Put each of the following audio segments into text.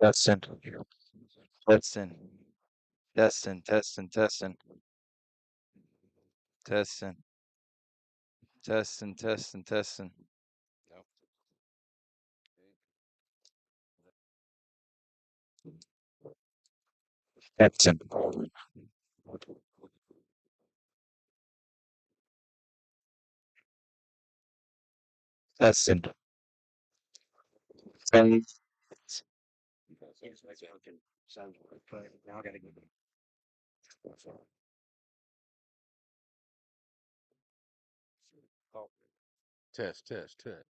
Testing, testing, testing, testing, testing, testing, testing, testing, testing, No. testing, testing. Testing. Now I gotta get Oh, test, test, test.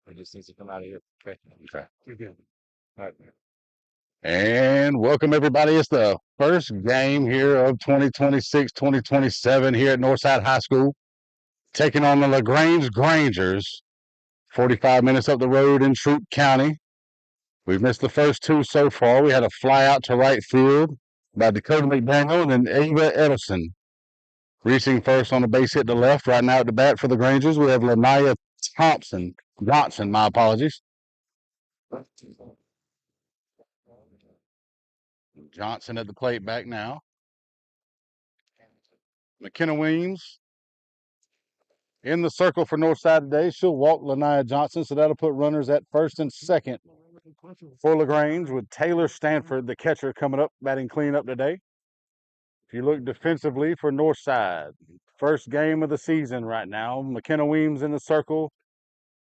It just needs to come out of here. Okay. Okay. You're good. All right. And welcome everybody. It's the first game here of 2026-2027 here at Northside High School, taking on the LaGrange Grangers, 45 minutes up the road in Troup County. We've missed the first two so far. We had a fly out to right field by Dakota McDaniel and Ava Edison. Reaching first on the base hit to left. Right now at the bat for the Grangers, we have Lanaya Johnson, my apologies. Johnson at the plate back now. McKenna Weems in the circle for Northside today. She'll walk Lanaya Johnson, so that'll put runners at first and second for LaGrange, with Taylor Stanford, the catcher, coming up, batting cleanup today. If you look defensively for Northside, first game of the season right now. McKenna Weems in the circle.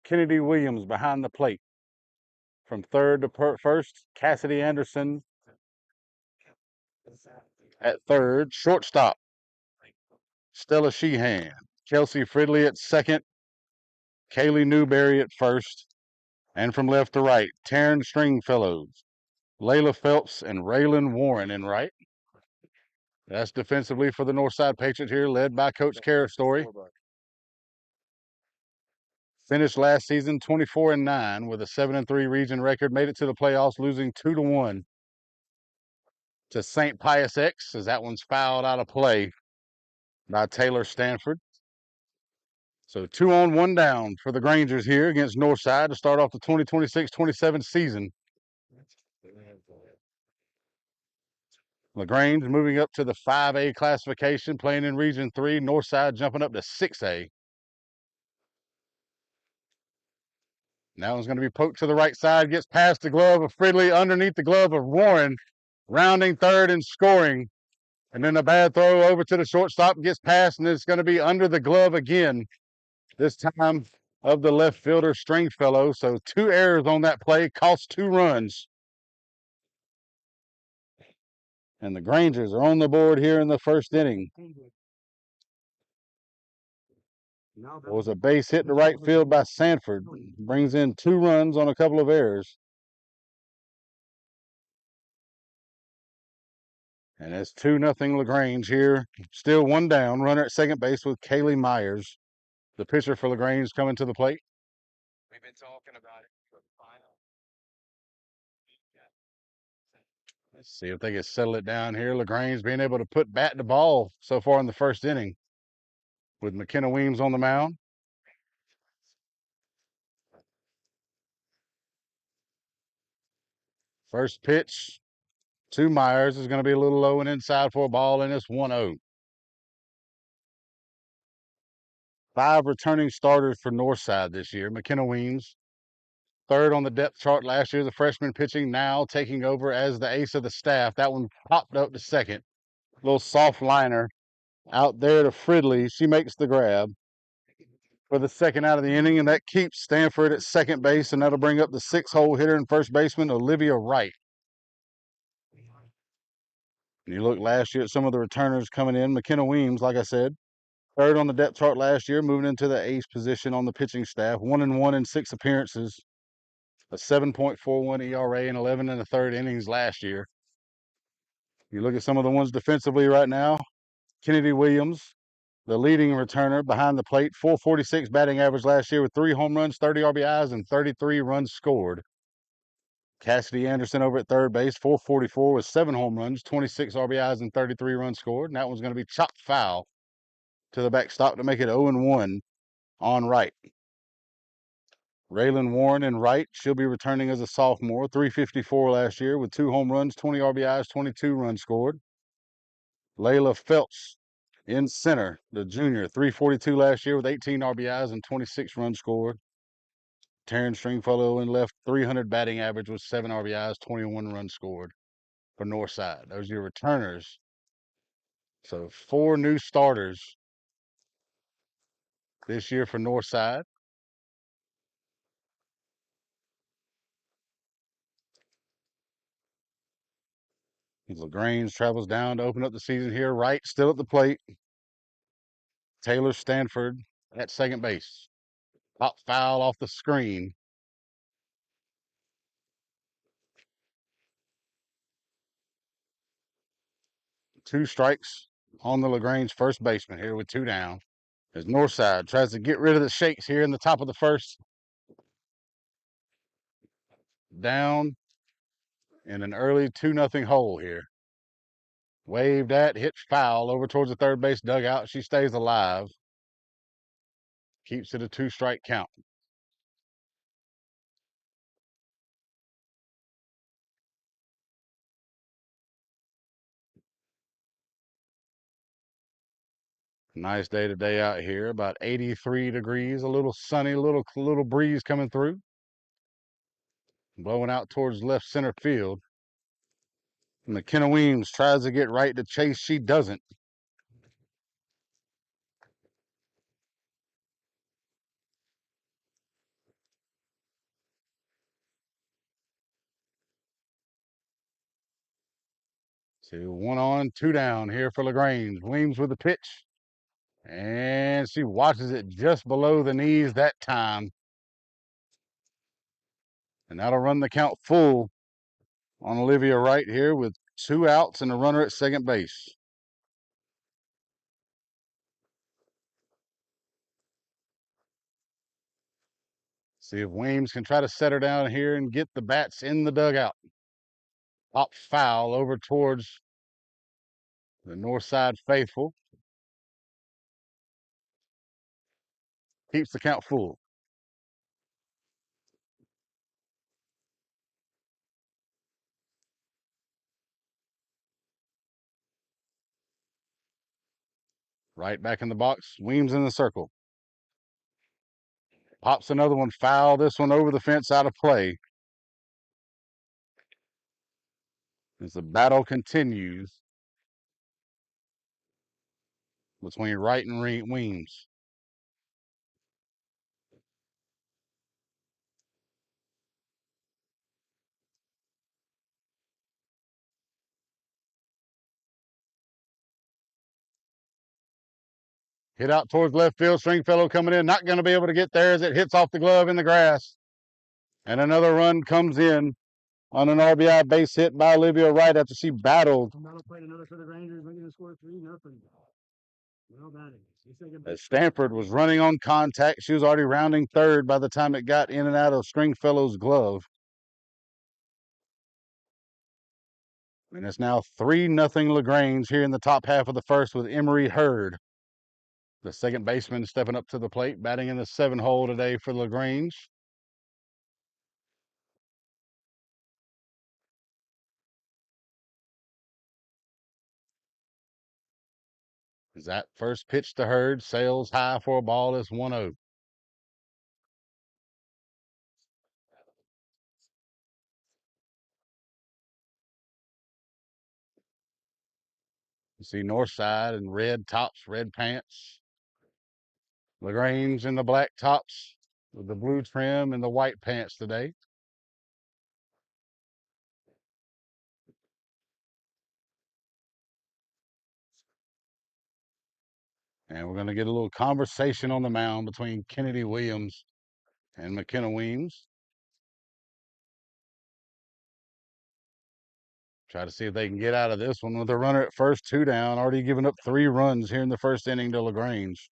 Kennedy Williams behind the plate. From third to first, Cassidy Anderson at third. Shortstop, Stella Sheehan. Kelsey Fridley at second. Kaylee Newberry at first. And from left to right, Taryn Stringfellows, Layla Phelps, and Raylan Warren in right. That's defensively for the Northside Patriots here, led by Coach Carastory. Finished last season 24-9 with a 7-3 region record. Made it to the playoffs, losing 2-1 to St. Pius X, as that one's fouled out of play by Taylor Stanford. So 2 on, 1 down for the Grangers here against Northside to start off the 2026-27 season. LaGrange moving up to the 5A classification, playing in Region 3. Northside jumping up to 6A. Now it's going to be poked to the right side, gets past the glove of Fridley, underneath the glove of Warren, rounding third and scoring. And then a bad throw over to the shortstop, gets past, and it's going to be under the glove again, this time of the left fielder Stringfellow. So 2 errors on that play, cost 2 runs. And the Grangers are on the board here in the first inning. It was a base hit to right field by Sanford. Brings in 2 runs on a couple of errors. And it's 2-0 LaGrange here. Still 1 down. Runner at second base with Kaylee Myers. The pitcher for LaGrange coming to the plate. We've been talking about it for the final. Let's see if they can settle it down here. LaGrange being able to put bat to ball so far in the first inning with McKenna Weems on the mound. First pitch to Myers is going to be a little low and inside for a ball, and it's 1-0. 5 returning starters for Northside this year. McKenna Weems, third on the depth chart last year, the freshman pitching, now taking over as the ace of the staff. That one popped up to second. Little soft liner out there to Fridley. She makes the grab for the second out of the inning, and that keeps Stanford at second base, and that'll bring up the 6-hole hitter and first baseman, Olivia Wright. And you look last year at some of the returners coming in. McKenna Weems, like I said, third on the depth chart last year, moving into the ace position on the pitching staff. 1-1 in 6 appearances, a 7.41 ERA in 11 1/3 innings last year. You look at some of the ones defensively right now. Kennedy Williams, the leading returner behind the plate, 446 batting average last year with 3 home runs, 30 RBIs, and 33 runs scored. Cassidy Anderson over at third base, 444 with 7 home runs, 26 RBIs, and 33 runs scored. And that one's going to be chopped foul to the backstop to make it 0-1 on right. Raylan Warren in right. She'll be returning as a sophomore. 354 last year with 2 home runs, 20 RBIs, 22 runs scored. Layla Phelps in center, the junior. 342 last year with 18 RBIs and 26 runs scored. Taryn Stringfellow in left, 300 batting average with 7 RBIs, 21 runs scored for Northside. Those are your returners. So 4 new starters this year for Northside. LaGrange travels down to open up the season here. Wright still at the plate. Taylor Stanford at second base. Pop foul off the screen. Two strikes on the LaGrange first baseman here with 2 down. As Northside tries to get rid of the shakes here in the top of the first. Down in an early 2-0 hole here. Waved at, hit foul over towards the third base dugout. She stays alive. Keeps it a 2-strike count. Nice day today out here. About 83 degrees, a little sunny, little breeze coming through. Blowing out towards left center field. McKenna Weems tries to get right to chase. She doesn't. So 1 on, 2 down here for LaGrange. Weems with the pitch. And she watches it just below the knees that time. And that'll run the count full on Olivia Wright here with 2 outs and a runner at second base. See if Weems can try to set her down here and get the bats in the dugout. Pop foul over towards the Northside faithful. Keeps the count full. Right back in the box. Weems in the circle. Pops another one foul. This one over the fence out of play. As the battle continues between Wright and Weems. Hit out towards left field. Stringfellow coming in. Not going to be able to get there as it hits off the glove in the grass. And another run comes in on an RBI base hit by Olivia Wright after she battled. Another for the Grangers, making the score 3-0. Well batted. As Stanford was running on contact, she was already rounding third by the time it got in and out of Stringfellow's glove. And it's now 3-0 LaGrange here in the top half of the first with Emery Hurd. The second baseman stepping up to the plate, batting in the 7-hole today for LaGrange. Is that first pitch to Hurd, sails high for a ball, is 1-0. You see Northside in red tops, red pants. LaGrange in the black tops with the blue trim and the white pants today. And we're going to get a little conversation on the mound between Kennedy Williams and McKenna Weems. Try to see if they can get out of this one with a runner at first, 2 down, already giving up 3 runs here in the first inning to LaGrange.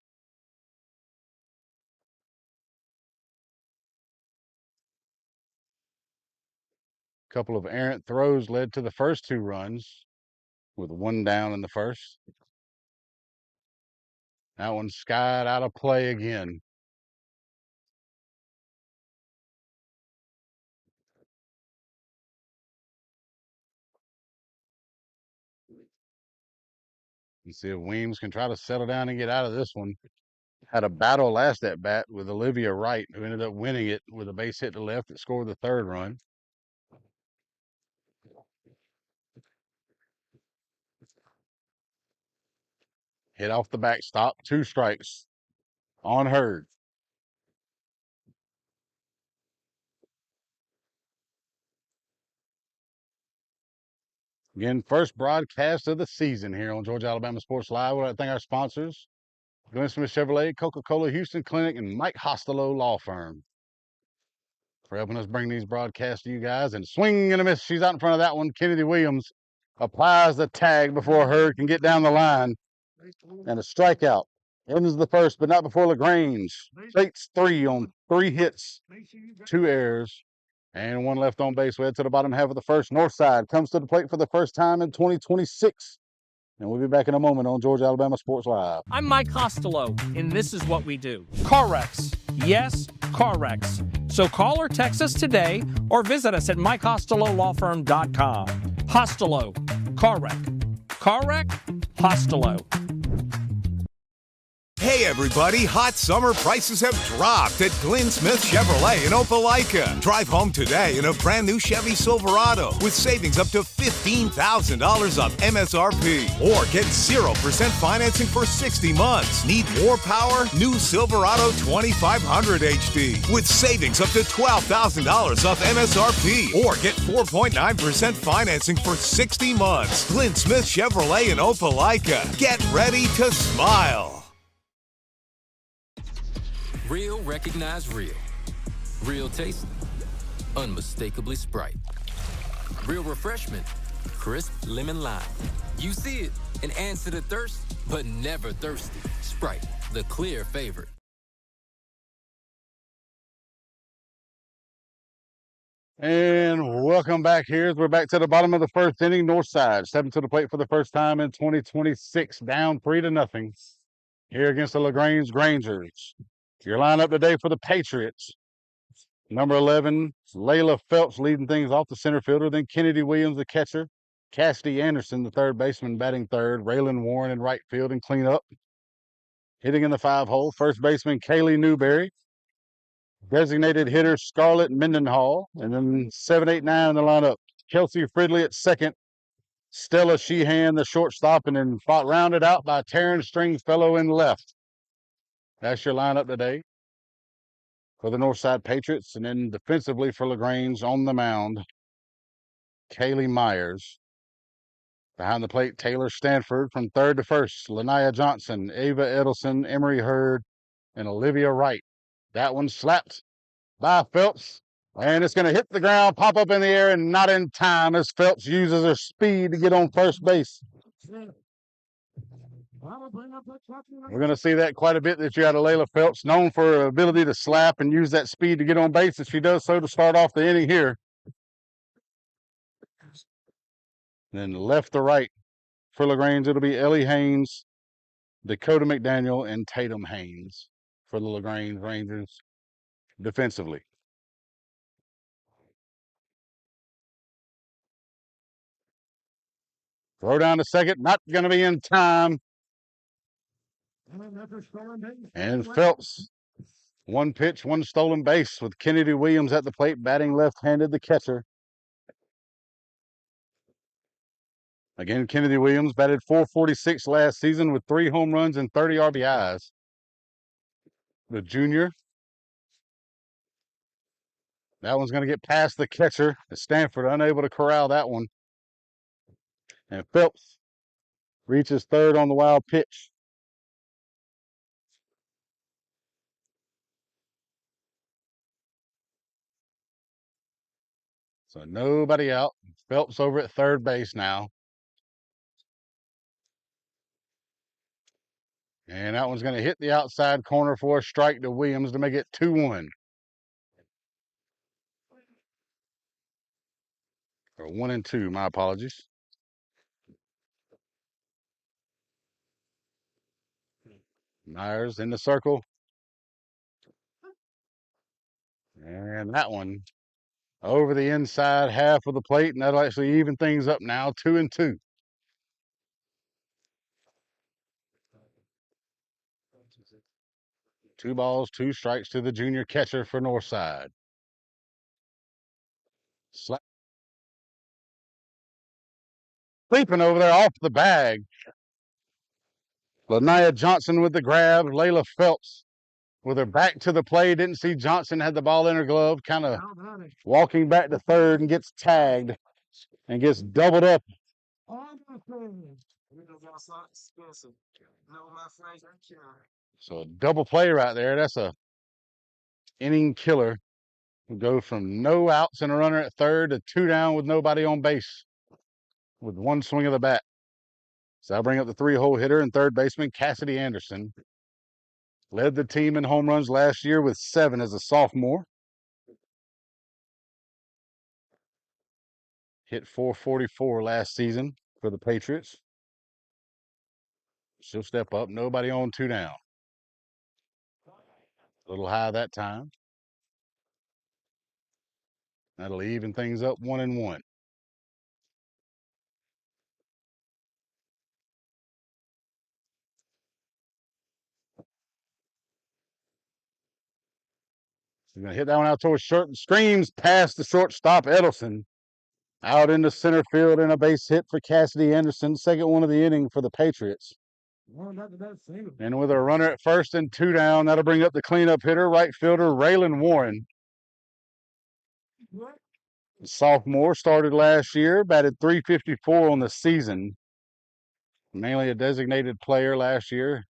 Couple of errant throws led to the first 2 runs with 1 down in the first. That one skied out of play again. Let's see if Weems can try to settle down and get out of this one. Had a battle last at bat with Olivia Wright, who ended up winning it with a base hit to left that scored the third run. Hit off the backstop, 2 strikes on Hurd. Again, first broadcast of the season here on Georgia Alabama Sports Live. We'd like to thank our sponsors, Glenn Smith Chevrolet, Coca-Cola Houston Clinic, and Mike Hostelow Law Firm, for helping us bring these broadcasts to you guys. And swing and a miss. She's out in front of that one. Kennedy Williams applies the tag before Hurd can get down the line. And a strikeout. Ends the first, but not before LaGrange. Takes 3 on 3 hits, 2 errors, and 1 left on base. We head to the bottom half of the first. Northside comes to the plate for the first time in 2026. And we'll be back in a moment on Georgia Alabama Sports Live. I'm Mike Costello, and this is what we do. Car wrecks. Yes, car wrecks. So call or text us today or visit us at MikeHostelloLawFirm.com. Hostello. Car wreck. Car wreck? Hostello. Hey everybody, hot summer prices have dropped at Glenn Smith Chevrolet in Opelika. Drive home today in a brand new Chevy Silverado with savings up to $15,000 off MSRP. Or get 0% financing for 60 months. Need more power? New Silverado 2500 HD with savings up to $12,000 off MSRP. Or get 4.9% financing for 60 months. Glenn Smith Chevrolet in Opelika. Get ready to smile. Real recognize real. Real taste, unmistakably Sprite. Real refreshment, crisp lemon lime. You see it and answer the thirst, but never thirsty. Sprite, the clear favorite. And welcome back here. We're back to the bottom of the first inning. Northside stepping to the plate for the first time in 2026, down 3-0 here against the LaGrange Grangers. Your lineup today for the Patriots. Number 11, Layla Phelps leading things off, the center fielder. Then Kennedy Williams, the catcher. Cassidy Anderson, the third baseman, batting third. Raylan Warren in right field and cleanup. Hitting in the 5-hole, first baseman Kaylee Newberry. Designated hitter Scarlett Mendenhall. And then 7, 8, 9 in the lineup. Kelsey Fridley at second. Stella Sheehan, the shortstop, and then rounded out by Taryn Stringfellow in left. That's your lineup today for the Northside Patriots. And then defensively for LaGrange on the mound, Kaylee Myers. Behind the plate, Taylor Stanford. From third to first, Lanaya Johnson, Ava Edelson, Emery Hurd, and Olivia Wright. That one slapped by Phelps. And it's going to hit the ground, pop up in the air, and not in time as Phelps uses her speed to get on first base. We're going to see that quite a bit that you had of Layla Phelps, known for her ability to slap and use that speed to get on base, and she does so to start off the inning here. Then left to right for LaGrange, it'll be Ellie Haynes, Dakota McDaniel, and Tatum Haynes for the LaGrange Rangers defensively. Throw down to second, not going to be in time. And Phelps, 1 pitch, 1 stolen base with Kennedy Williams at the plate, batting left-handed, the catcher. Again, Kennedy Williams batted .446 last season with 3 home runs and 30 RBIs. The junior. That one's going to get past the catcher. Stanford unable to corral that one. And Phelps reaches third on the wild pitch. So nobody out. Phelps over at third base now. And that one's going to hit the outside corner for a strike to Williams to make it 2-1. Or 1-2, my apologies. Myers in the circle. And that one over the inside half of the plate, and that'll actually even things up now, 2-2. 2 balls, 2 strikes to the junior catcher for Northside. Sleeping over there off the bag. Lanaya Johnson with the grab. Layla Phelps with her back to the play. Didn't see Johnson had the ball in her glove. Kind of walking back to third and gets tagged and gets doubled up. So a double play right there. That's a inning killer. We'll go from no outs and a runner at third to 2 down with nobody on base with 1 swing of the bat. So I'll bring up the 3-hole hitter and third baseman Cassidy Anderson. Led the team in home runs last year with 7 as a sophomore. Hit .444 last season for the Patriots. She'll step up. Nobody on, 2 down. A little high that time. That'll even things up 1-1. He's going to hit that one out towards short. Streams past the shortstop, Edelson. Out into center field and a base hit for Cassidy Anderson. Second one of the inning for the Patriots. And with a runner at first and 2 down, that'll bring up the cleanup hitter, right fielder Raylan Warren. The sophomore started last year, batted .354 on the season. Mainly a designated player last year.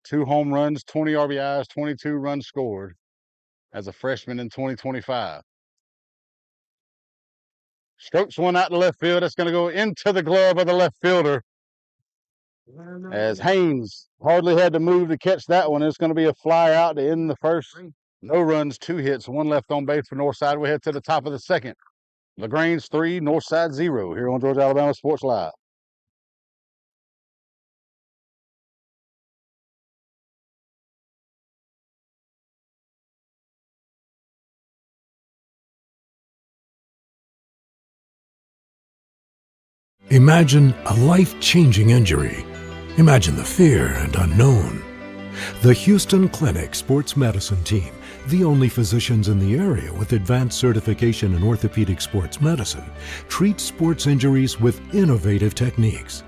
2 home runs, 20 RBIs, 22 runs scored as a freshman in 2025. Strokes one out to left field. That's going to go into the glove of the left fielder. As Haynes hardly had to move to catch that one. It's going to be a fly out to end the first. No runs, 2 hits, 1 left on base for Northside. We head to the top of the second. LaGrange 3, Northside 0 here on Georgia Alabama Sports Live. Imagine a life-changing injury. Imagine the fear and unknown. The Houston Clinic Sports Medicine Team, the only physicians in the area with advanced certification in orthopedic sports medicine, treats sports injuries with innovative techniques.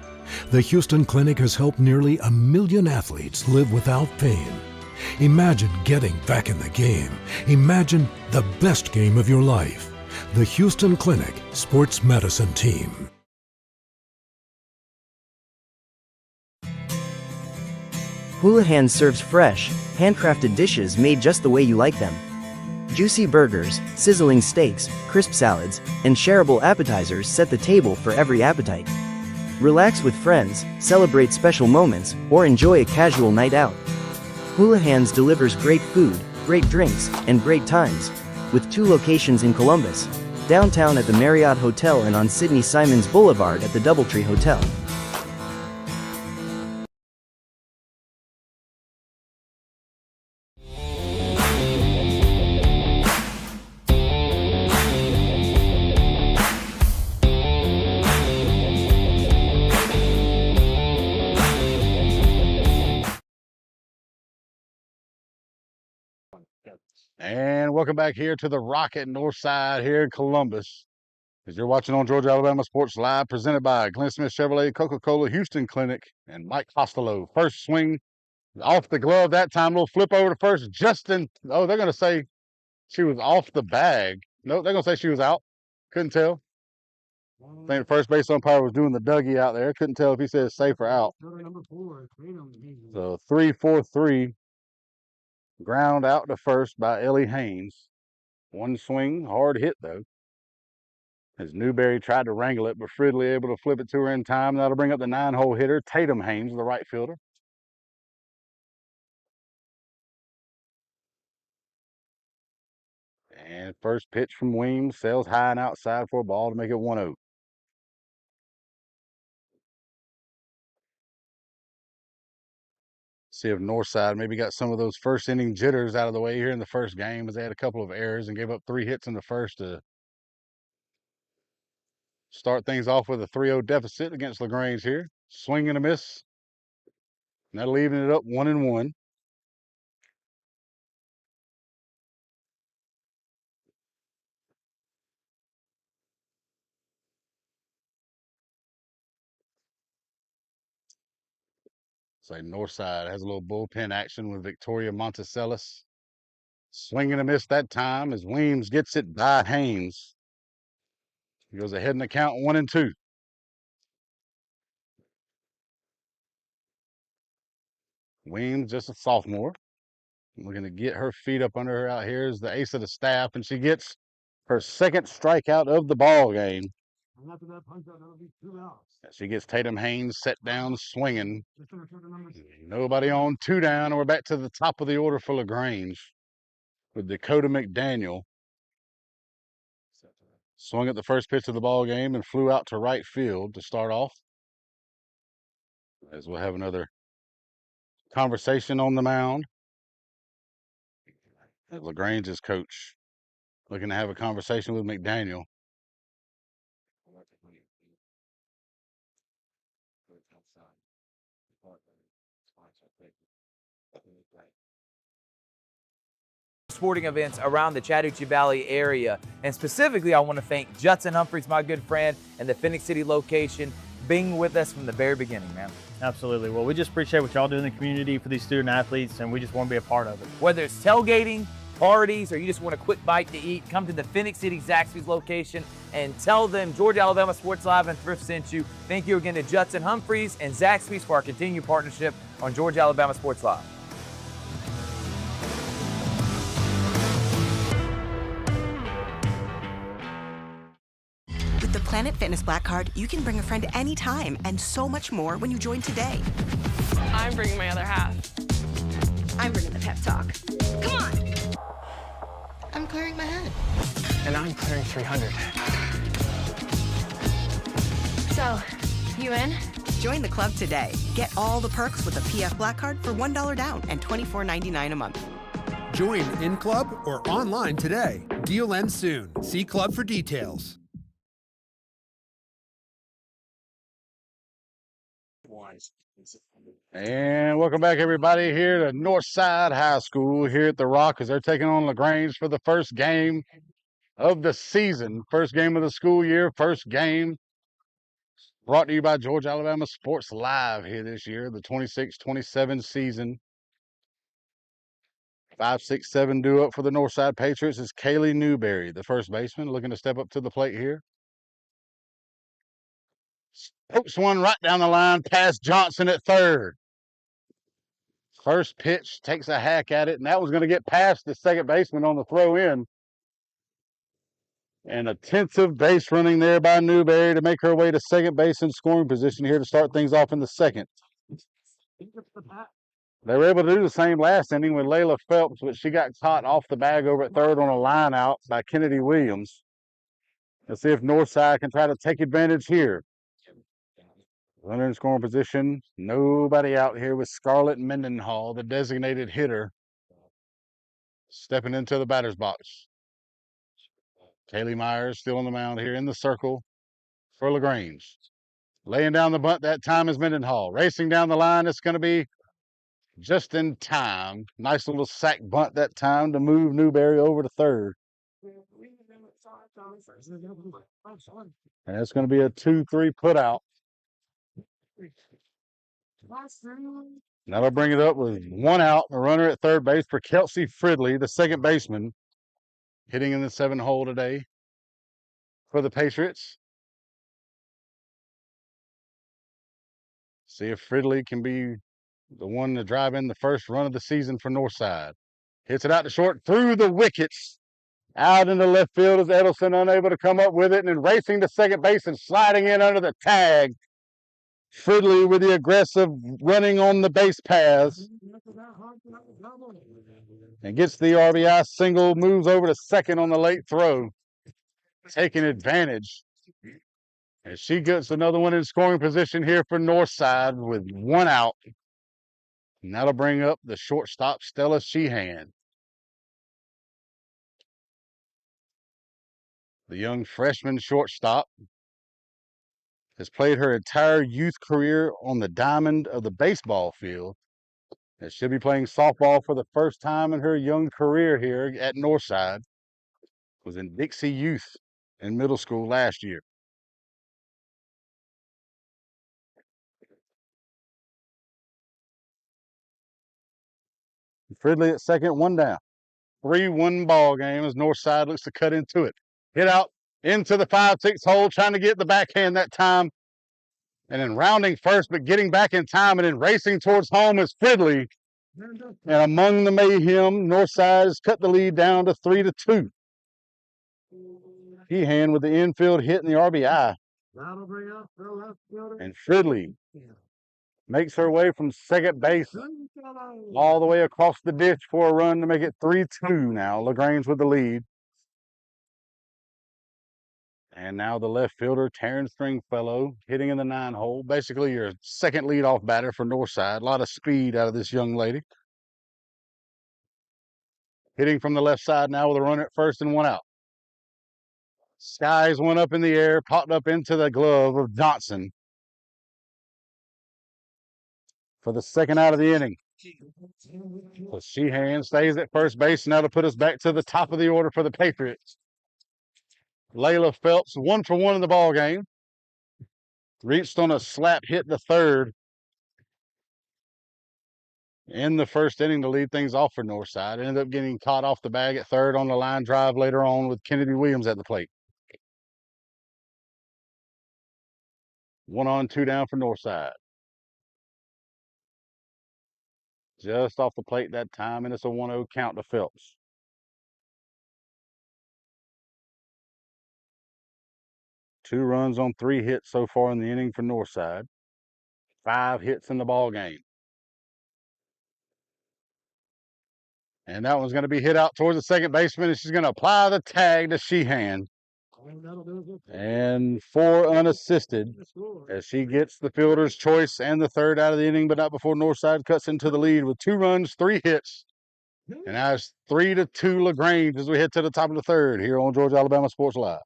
The Houston Clinic has helped nearly 1 million athletes live without pain. Imagine getting back in the game. Imagine the best game of your life. The Houston Clinic Sports Medicine Team. Houlihan serves fresh, handcrafted dishes made just the way you like them. Juicy burgers, sizzling steaks, crisp salads, and shareable appetizers set the table for every appetite. Relax with friends, celebrate special moments, or enjoy a casual night out. Houlihan's delivers great food, great drinks, and great times, with 2 locations in Columbus, downtown at the Marriott Hotel and on Sidney Simons Boulevard at the Doubletree Hotel. And welcome back here to the Rocket Northside here in Columbus. As you're watching on Georgia Alabama Sports Live, presented by Glenn Smith Chevrolet, Coca-Cola, Houston Clinic, and Mike Costello. First swing off the glove that time. Little flip over to first. Justin. Oh, they're going to say she was off the bag. No, they're going to say she was out. Couldn't tell. I think the first base umpire was doing the Dougie out there. Couldn't tell if he said safe or out. So 3-4-3. Ground out to first by Ellie Haynes. 1 swing, hard hit though. As Newberry tried to wrangle it, but Fridley able to flip it to her in time. That'll bring up the 9-hole hitter, Tatum Haynes, the right fielder. And first pitch from Weems, sails high and outside for a ball to make it 1-0. See if Northside maybe got some of those first inning jitters out of the way here in the first game, as they had a couple of errors and gave up 3 hits in the first to start things off with a 3-0 deficit against LaGrange here. Swing and a miss. Now leaving it up 1-1. So Northside has a little bullpen action with Victoria Monticellis. Swing and a miss that time as Weems gets it by Haynes. He goes ahead in the count 1-2. Weems, just a sophomore, looking to get her feet up under her out here as the ace of the staff, and she gets her second strikeout of the ball game. And after that punch out, that'll be 2 outs. She gets Tatum Haynes set down swinging. Just gonna turn the numbers. Nobody on, 2 down, and we're back to the top of the order for LaGrange with Dakota McDaniel. Swung at the first pitch of the ball game and flew out to right field to start off. As we'll have another conversation on the mound. LaGrange's coach looking to have a conversation with McDaniel. Sporting events around the Chattahoochee Valley area. And specifically, I want to thank Judson Humphreys, my good friend, and the Phoenix City location, being with us from the very beginning, man. Absolutely. Well, we just appreciate what y'all do in the community for these student athletes, and we just want to be a part of it. Whether it's tailgating, parties, or you just want a quick bite to eat, come to the Phoenix City Zaxby's location and tell them Georgia Alabama Sports Live and Thrift sent you. Thank you again to Judson Humphreys and Zaxby's for our continued partnership on Georgia Alabama Sports Live. With the Planet Fitness Black Card, you can bring a friend anytime and so much more when you join today. I'm bringing my other half. I'm bringing the pep talk. Come on! I'm clearing my head. And I'm clearing 300. So, you in? Join the club today. Get all the perks with the PF Black Card for $1 down and $24.99 a month. Join in club or online today. Deal ends soon. See club for details. And welcome back, everybody, here to Northside High School here at the Rock, as they're taking on LaGrange for the first game of the season, first game of the school year, first game brought to you by Georgia Alabama Sports Live here this year, the 26-27 season. 5-6-7 due up for the Northside Patriots is Kaylee Newberry, the first baseman, looking to step up to the plate here. Pokes one right down the line past Johnson at third. First pitch, takes a hack at it, and that was going to get past the second baseman on the throw in. And attentive base running there by Newberry to make her way to second base in scoring position here to start things off in the second. They were able to do the same last inning with Layla Phelps, but she got caught off the bag over at third on a line out by Kennedy Williams. Let's see if Northside can try to take advantage here. Runner in scoring position. Nobody out here with Scarlett Mendenhall, the designated hitter, stepping into the batter's box. Kaylee Myers still on the mound here in the circle for LaGrange. Laying down the bunt that time is Mendenhall. Racing down the line, it's going to be just in time. Nice little sack bunt that time to move Newberry over to third. And it's going to be a 2-3 put out. That'll bring it up with 1 out, a runner at third base for Kelsey Fridley, the second baseman, hitting in the 7 hole today for the Patriots. See if Fridley can be the one to drive in the first run of the season for Northside. Hits it out to short through the wickets. Out in the left field is Edelson, unable to come up with it, and then racing to second base and sliding in under the tag. Fridley with the aggressive running on the base paths. And gets the RBI single, moves over to second on the late throw. Taking advantage. And she gets another one in scoring position here for Northside with 1 out. And that'll bring up the shortstop, Stella Sheehan. The young freshman shortstop has played her entire youth career on the diamond of the baseball field. And she'll be playing softball for the first time in her young career here at Northside. Was in Dixie Youth in middle school last year. Fridley at second, one down. 3-1 ball game as Northside looks to cut into it. Hit out into the 5-6 hole, trying to get the backhand that time. And then rounding first, but getting back in time and then racing towards home is Fridley. And among the mayhem, Northside has cut the lead down to 3-2. Sheehan with the infield hit in the RBI. And Fridley makes her way from second base all the way across the ditch for a run to make it 3-2 now. LaGrange with the lead. And now the left fielder, Taryn Stringfellow, hitting in the 9-hole. Basically your second leadoff batter for Northside. A lot of speed out of this young lady. Hitting from the left side now with a run at first and one out. Skies one up in the air, popped up into the glove of Johnson for the second out of the inning. So Sheehan stays at first base, and that'll put us back to the top of the order for the Patriots. Layla Phelps, 1 for 1 in the ball game. Reached on a slap hit to third in the first inning to lead things off for Northside. Ended up getting caught off the bag at third on the line drive later on with Kennedy Williams at the plate. 1 on, 2 down for Northside. Just off the plate that time, and it's a 1-0 count to Phelps. Two runs on 3 hits so far in the inning for Northside. 5 hits in the ball game. And that one's going to be hit out towards the second baseman, and she's going to apply the tag to Sheehan. And 4 unassisted as she gets the fielder's choice and the third out of the inning, but not before Northside cuts into the lead with 2 runs, 3 hits. And now it's 3-2 LaGrange as we head to the top of the third here on Georgia Alabama Sports Live.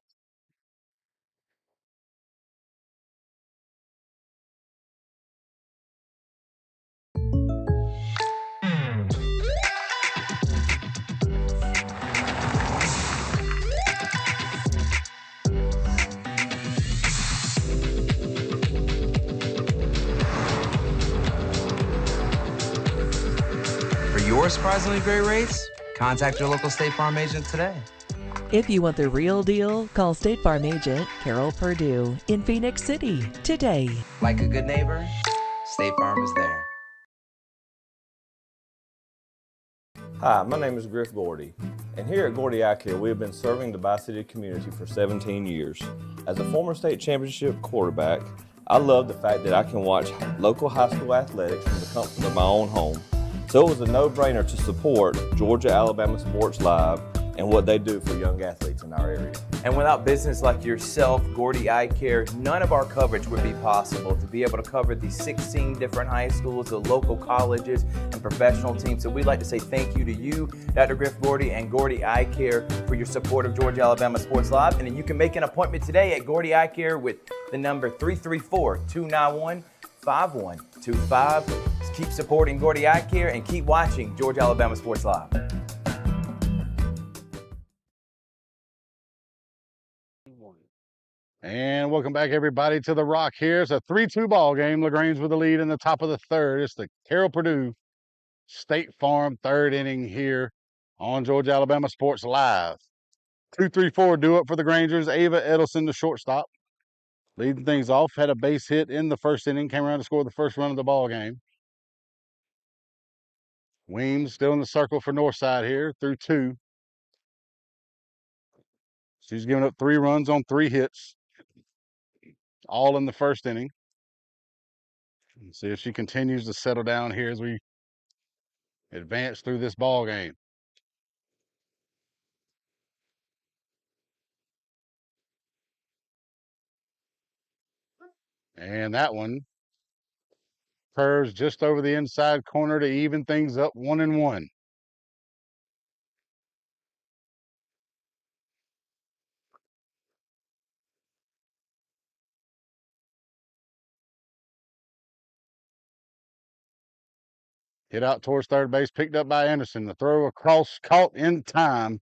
For your surprisingly great rates, contact your local State Farm agent today. If you want the real deal, call State Farm agent Carol Purdue in Phoenix City today. Like a good neighbor, State Farm is there. Hi, my name is Griff Gordy, and here at Gordy Eye Care, we have been serving the Bi-City community for 17 years. As a former state championship quarterback, I love the fact that I can watch local high school athletics from the comfort of my own home. So it was a no-brainer to support Georgia Alabama Sports Live and what they do for young athletes in our area. And without business like yourself, Gordy Eye Care, none of our coverage would be possible. To be able to cover these 16 different high schools, the local colleges, and professional teams. So we'd like to say thank you to you, Dr. Griff Gordy, and Gordy Eye Care for your support of Georgia Alabama Sports Live. And then you can make an appointment today at Gordy Eye Care with the number 334-291-5125. Keep supporting Gordy Eye Care and keep watching Georgia Alabama Sports Live. And welcome back, everybody, to the Rock here. It's a 3-2 ball game. LaGrange with the lead in the top of the third. It's the Carol Purdue State Farm third inning here on Georgia Alabama Sports Live. 2-3-4 due up for the Grangers. Ava Edelson, the shortstop, leading things off. Had a base hit in the first inning. Came around to score the first run of the ball game. Weems still in the circle for Northside here through 2. She's given up 3 runs on 3 hits, all in the first inning. Let's see if she continues to settle down here as we advance through this ball game. And that one curves just over the inside corner to even things up 1-1. Hit out towards third base, picked up by Anderson. The throw across, caught in time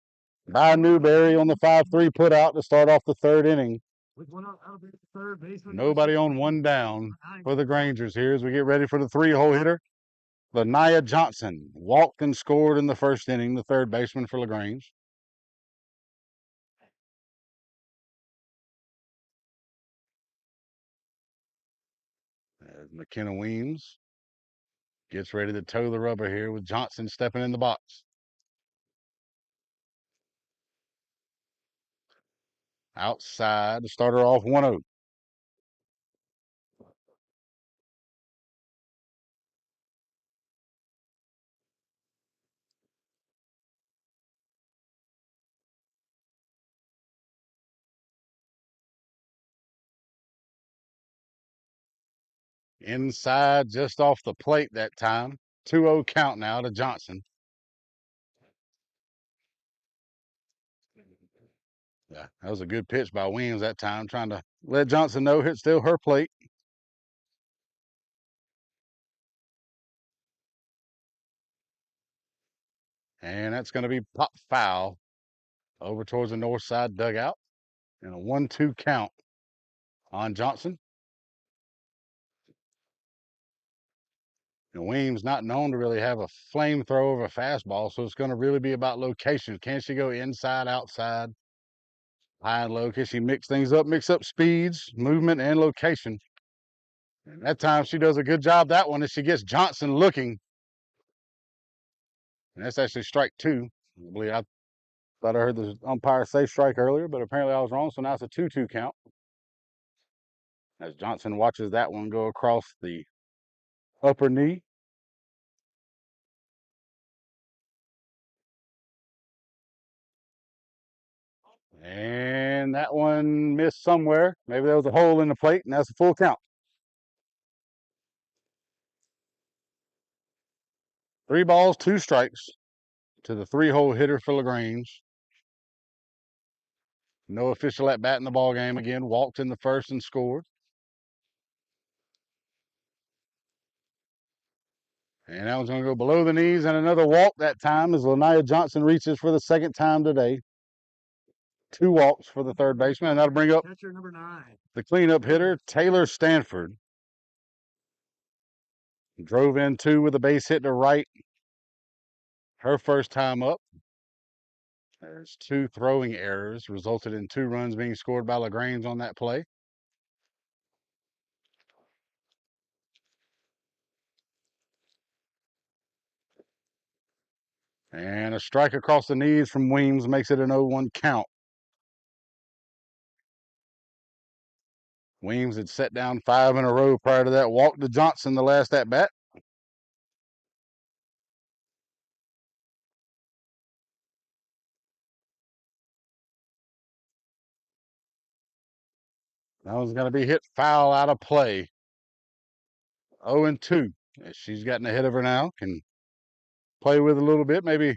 by Newberry on the 5-3 put out to start off the third inning. With one out of third baseman. Nobody on, one down for the Grangers here as we get ready for the 3-hole hitter. Lanaya Johnson walked and scored in the first inning, the third baseman for LaGrange. As McKenna Weems gets ready to toe the rubber here with Johnson stepping in the box. Outside to start her off 1-0. Inside, just off the plate that time. 2-0 count now to Johnson. Yeah, that was a good pitch by Weems that time, trying to let Johnson know it's still her plate. And that's going to be pop foul over towards the north side dugout. And a 1-2 count on Johnson. And Weems not known to really have a flamethrower of a fastball, so it's going to really be about location. Can she go inside, outside, high and low? Can she mix things up, mix up speeds, movement, and location? And that time she does a good job that one as she gets Johnson looking. And that's actually strike 2. I believe I thought I heard the umpire say strike earlier, but apparently I was wrong, so now it's a 2-2 count. As Johnson watches that one go across the upper knee. And that one missed somewhere. Maybe there was a hole in the plate, and that's a full count. 3 balls, 2 strikes to the 3-hole hitter for LaGrange. No official at bat in the ball game again. Walked in the first and scored. And that one's going to go below the knees, and another walk that time as Lanaya Johnson reaches for the second time today. 2 walks for the third baseman, and that'll bring up Catcher number 9. the cleanup hitter, Taylor Stanford. Drove in 2 with a base hit to right. Her first time up. There's 2 throwing errors, resulted in 2 runs being scored by LaGrange on that play. And a strike across the knees from Weems makes it an 0-1 count. Weems had set down 5 in a row prior to that walk to Johnson the last at bat. That one's going to be hit foul out of play. 0-2. She's gotten ahead of her now. Can play with a little bit. Maybe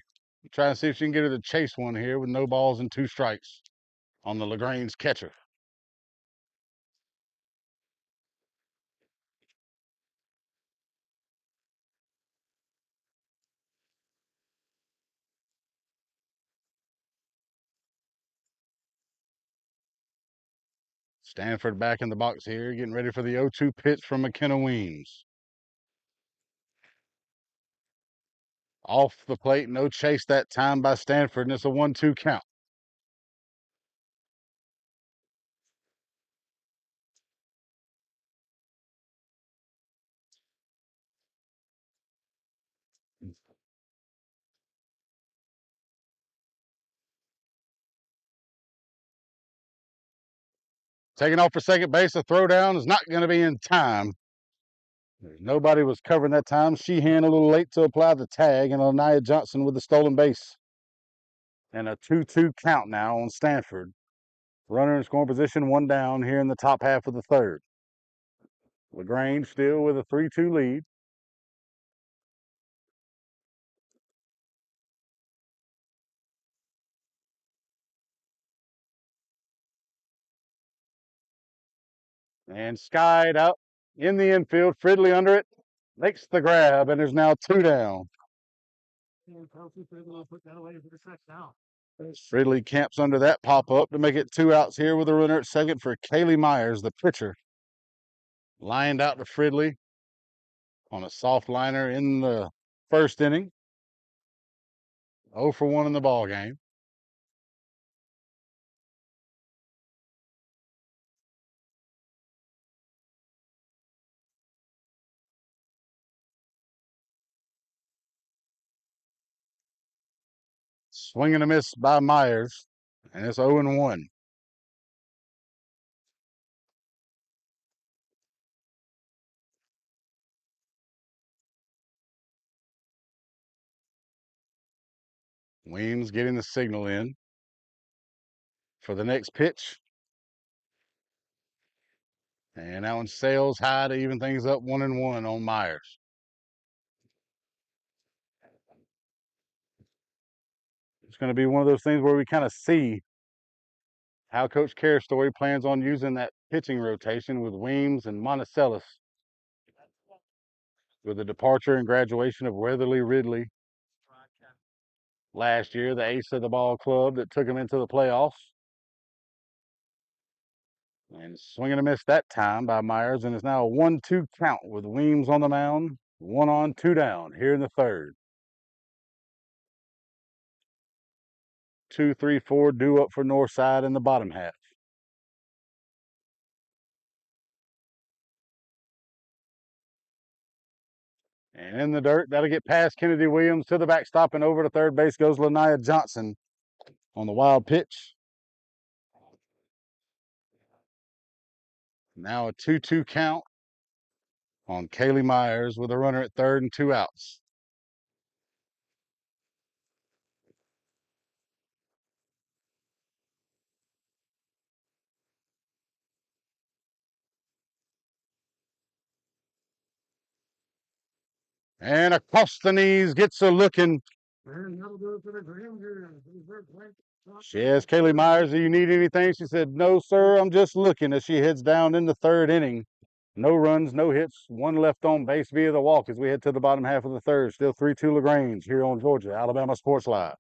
try and see if she can get her to chase one here with no balls and 2 strikes on the LaGrange catcher. Stanford back in the box here, getting ready for the 0-2 pitch from McKenna Weems. Off the plate, no chase that time by Stanford, and it's a 1-2 count. Taking off for second base, the throwdown is not going to be in time. Nobody was covering that time. Sheehan a little late to apply the tag, and Lanaya Johnson with the stolen base. And a 2-2 count now on Stanford. Runner in scoring position, 1 down here in the top half of the third. LaGrange still with a 3-2 lead. And skied out in the infield. Fridley under it. Makes the grab, and there's now 2 down. Put that away for the second down. Fridley camps under that pop-up to make it 2 outs here with a runner at second for Kaylee Myers, the pitcher. Lined out to Fridley on a soft liner in the first inning. 0 for 1 in the ball game. Swing and a miss by Myers, and it's 0-1. Weems getting the signal in for the next pitch. And that one sails high to even things up 1-1 on Myers. It's going to be one of those things where we kind of see how Coach Carristory plans on using that pitching rotation with Weems and Monticellis. With the departure and graduation of Weatherly Ridley last year, the ace of the ball club that took him into the playoffs. And swing and a miss that time by Myers, and it's now a 1-2 count with Weems on the mound. 1 on, 2 down here in the third. 2, 3, 4 due up for Northside in the bottom half. And in the dirt, that'll get past Kennedy Williams to the backstop, and over to third base goes Lania Johnson on the wild pitch. Now a 2-2 count on Kaylee Myers with a runner at third and 2 outs. And across the knees, gets a looking. And that'll do it for the Grangers. She asked Kaylee Myers, do you need anything? She said, no, sir, I'm just looking, as she heads down in the third inning. No runs, no hits, 1 left on base via the walk as we head to the bottom half of the third. Still 3-2 LaGrange here on Georgia, Alabama Sports Live.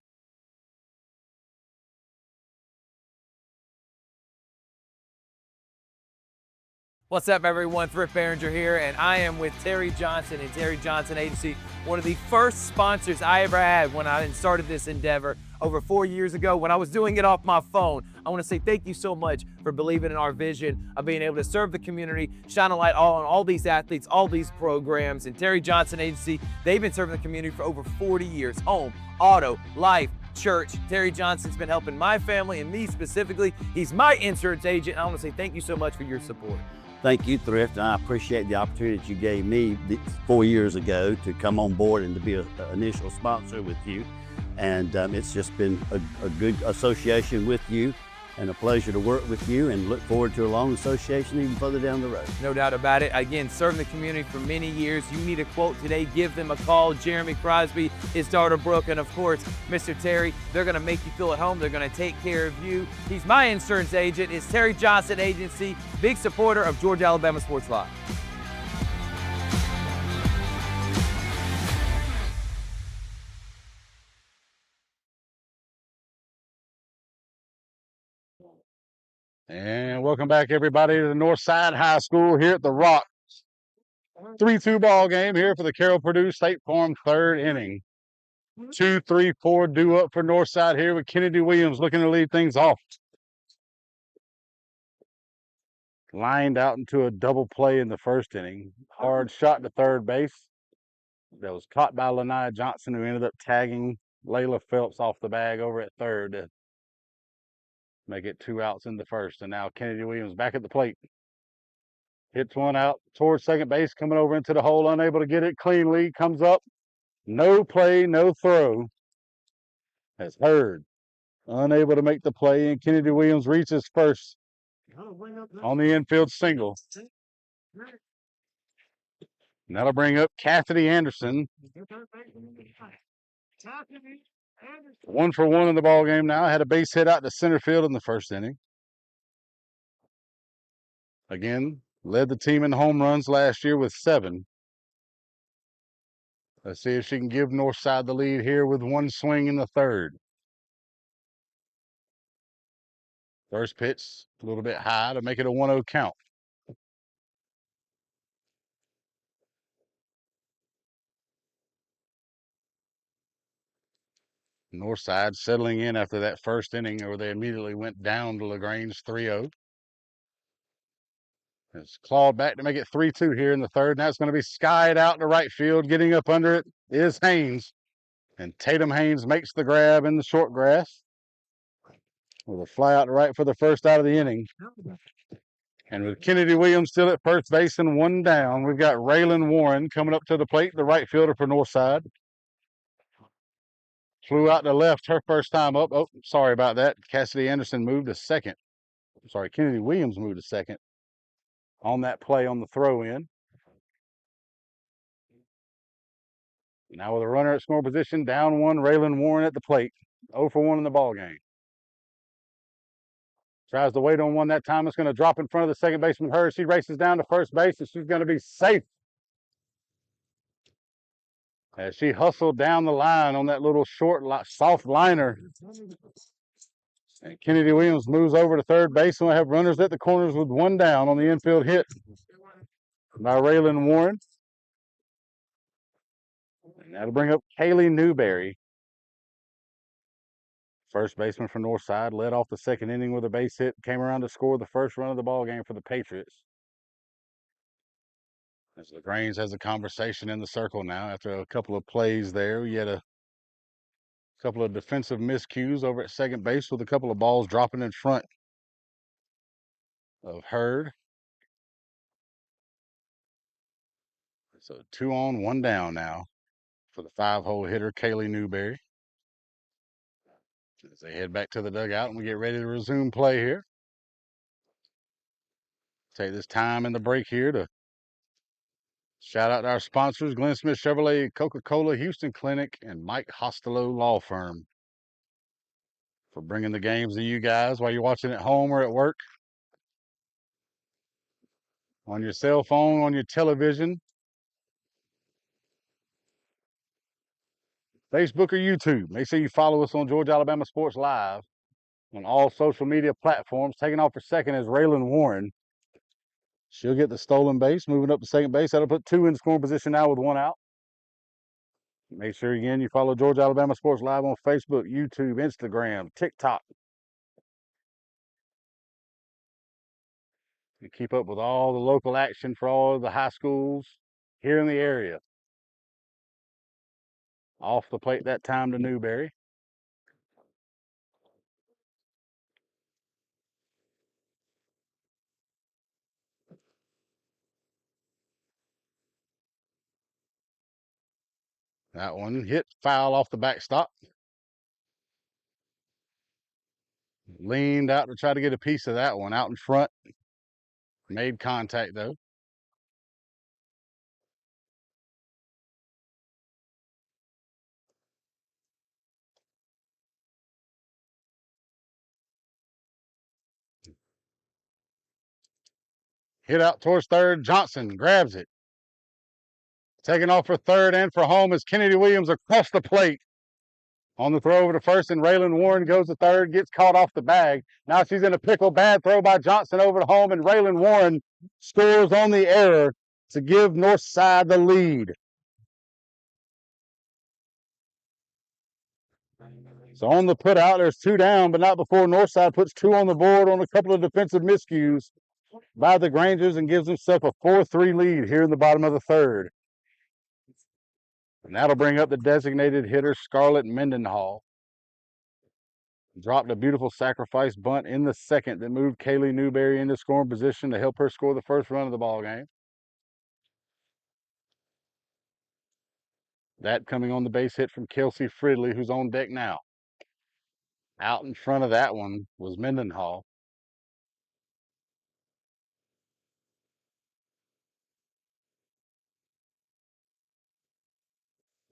What's up, everyone? Thrift Behringer here, and I am with Terry Johnson and Terry Johnson Agency, one of the first sponsors I ever had when I started this endeavor over 4 years ago when I was doing it off my phone. I want to say thank you so much for believing in our vision of being able to serve the community, shine a light on all these athletes, all these programs. And Terry Johnson Agency, they've been serving the community for over 40 years. Home, auto, life, church. Terry Johnson's been helping my family and me specifically. He's my insurance agent. I want to say thank you so much for your support. Thank you, Thrift, and I appreciate the opportunity that you gave me 4 years ago to come on board and to be an initial sponsor with you. And it's just been a good association with you and a pleasure to work with you, and look forward to a long association even further down the road. No doubt about it. Again, serving the community for many years. You need a quote today, give them a call. Jeremy Crosby, his daughter Brooke, and of course, Mr. Terry. They're going to make you feel at home. They're going to take care of you. He's my insurance agent. It's Terry Johnson Agency, big supporter of Georgia Alabama Sports Live. And welcome back, everybody, to the Northside High School here at the Rock. 3-2 ball game here for the Carroll Purdue State Farm third inning. 2, 3, 4 due up for Northside here with Kennedy Williams looking to lead things off. Lined out into a double play in the first inning. Hard shot to third base. That was caught by Lania Johnson, who ended up tagging Layla Phelps off the bag over at third to make it 2 outs in the first. And now Kennedy Williams back at the plate. Hits one out towards second base, coming over into the hole, unable to get it cleanly. Comes up. No play, no throw. As Hurd unable to make the play, and Kennedy Williams reaches first on the infield single. And that'll bring up Cassidy Anderson. 1 for 1 in the ball game now. Had a base hit out to center field in the first inning. Again, led the team in home runs last year with 7. Let's see if she can give Northside the lead here with 1 swing in the third. First pitch, a little bit high to make it a 1-0 count. Northside settling in after that first inning, where they immediately went down to LaGrange 3-0. It's clawed back to make it 3-2 here in the third. Now it's going to be skied out to right field. Getting up under it is Haynes. And Tatum Haynes makes the grab in the short grass with a fly out to right for the first out of the inning. And with Kennedy Williams still at first base and 1 down, we've got Raylan Warren coming up to the plate, the right fielder for Northside. Flew out to left her first time up. Oh, sorry about that. Cassidy Anderson moved to second. Sorry, Kennedy Williams moved to second on that play on the throw-in. Now with a runner at score position, down 1, Raylan Warren at the plate. 0 for 1 in the ball game. Tries to wait on one that time. It's going to drop in front of the second baseman. She races down to first base, and she's going to be safe. As she hustled down the line on that little short, soft liner. And Kennedy Williams moves over to third base, and we'll have runners at the corners with 1 down on the infield hit by Raylan Warren. And that'll bring up Kaylee Newberry. First baseman for Northside, led off the second inning with a base hit, came around to score the first run of the ball game for the Patriots. As LaGrange has a conversation in the circle now after a couple of plays there. We had a couple of defensive miscues over at second base with a couple of balls dropping in front of Hurd. So 2 on, 1 down now for the 5-hole hitter, Kaylee Newberry. As they head back to the dugout and we get ready to resume play here. Take this time in the break here to shout out to our sponsors, Glenn Smith Chevrolet, Coca-Cola, Houston Clinic, and Mike Hostelow Law Firm, for bringing the games to you guys while you're watching at home or at work, on your cell phone, on your television, Facebook or YouTube. Make sure you follow us on Georgia Alabama Sports Live on all social media platforms. Taking off for second is Raylan Warren. She'll get the stolen base, moving up to second base. That'll put 2 in scoring position now with 1 out. Make sure, again, you follow Georgia Alabama Sports Live on Facebook, YouTube, Instagram, TikTok. You keep up with all the local action for all of the high schools here in the area. Off the plate that time to Newberry. That one hit foul off the backstop. Leaned out to try to get a piece of that one out in front. Made contact, though. Hit out towards third. Johnson grabs it. Taking off for third and for home is Kennedy Williams across the plate. On the throw over to first, and Raylan Warren goes to third, gets caught off the bag. Now she's in a pickle. Bad throw by Johnson over to home, and Raylan Warren scores on the error to give Northside the lead. So on the put out, there's 2 down, but not before Northside puts 2 on the board on a couple of defensive miscues by the Grangers and gives himself a 4-3 lead here in the bottom of the third. And that'll bring up the designated hitter, Scarlett Mendenhall. Dropped a beautiful sacrifice bunt in the second that moved Kaylee Newberry into scoring position to help her score the first run of the ball game. That coming on the base hit from Kelsey Fridley, who's on deck now. Out in front of that one was Mendenhall.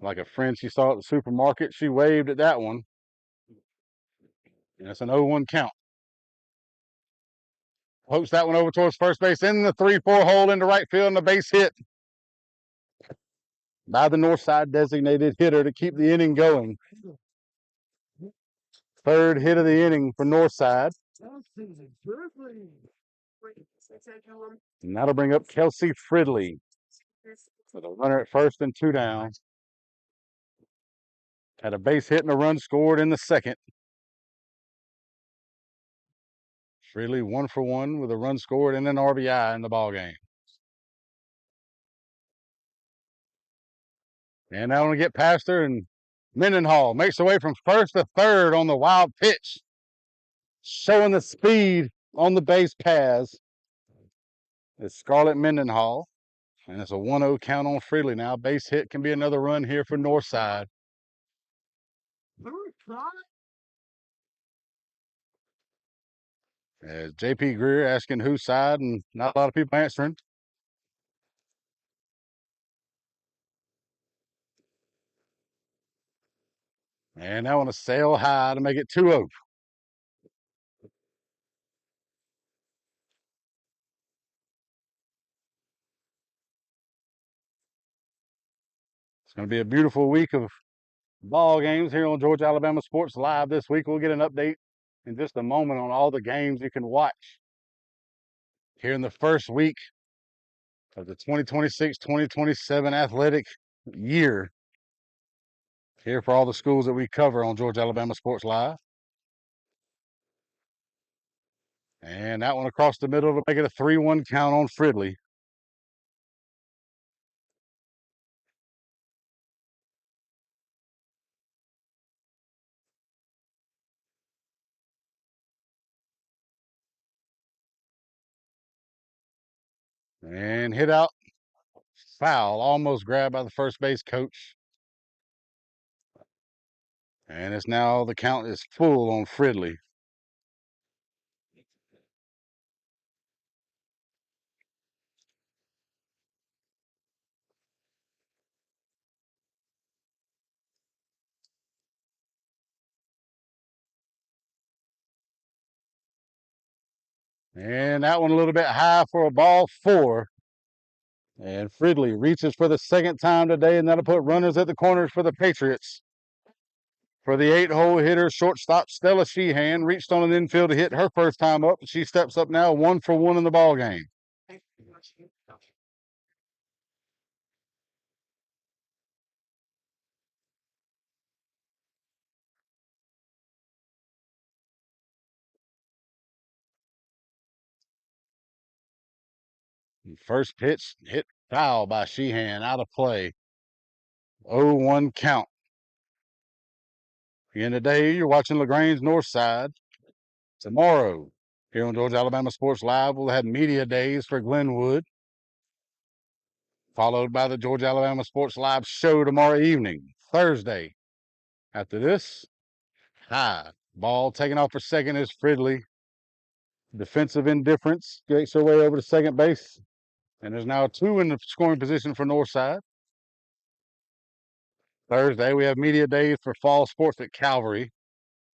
Like a friend she saw at the supermarket, she waved at that one. And it's an 0-1 count. Pokes that one over towards first base in the 3-4 hole into right field, and a base hit by the Northside designated hitter to keep the inning going. Third hit of the inning for Northside. And that'll bring up Kelsey Fridley with a runner at first and 2 down. Had a base hit and a run scored in the second. Fridley 1 for 1 with a run scored and an RBI in the ballgame. And now want to get past her, and Mendenhall makes her way from first to third on the wild pitch, showing the speed on the base paths. It's Scarlett Mendenhall, and it's a 1-0 count on Fridley now. Base hit can be another run here for Northside. As J.P. Greer asking whose side, and not a lot of people answering. And now want to sail high to make it 2-0. It's going to be a beautiful week of ball games here on Georgia Alabama Sports Live this week. We'll get an update in just a moment on all the games you can watch here in the first week of the 2026-2027 athletic year here for all the schools that we cover on Georgia Alabama Sports Live. And that one across the middle to make it a 3-1 count on Fridley. And hit out, foul, almost grabbed by the first base coach. And it's now, the count is full on Fridley. And that one a little bit high for a ball 4. And Fridley reaches for the second time today, and that'll put runners at the corners for the Patriots. For the 8-hole hitter, shortstop Stella Sheehan reached on an infield to hit her first time up. She steps up now 1 for 1 in the ball game. First pitch hit foul by Sheehan, out of play. 0-1 count. Again today, you're watching LaGrange Northside. Tomorrow, here on Georgia Alabama Sports Live, we'll have media days for Glenwood, followed by the Georgia Alabama Sports Live show tomorrow evening, Thursday. After this, high ball taken off for second is Fridley. Defensive indifference gets her way over to second base. And there's now 2 in the scoring position for Northside. Thursday, we have media days for fall sports at Calvary.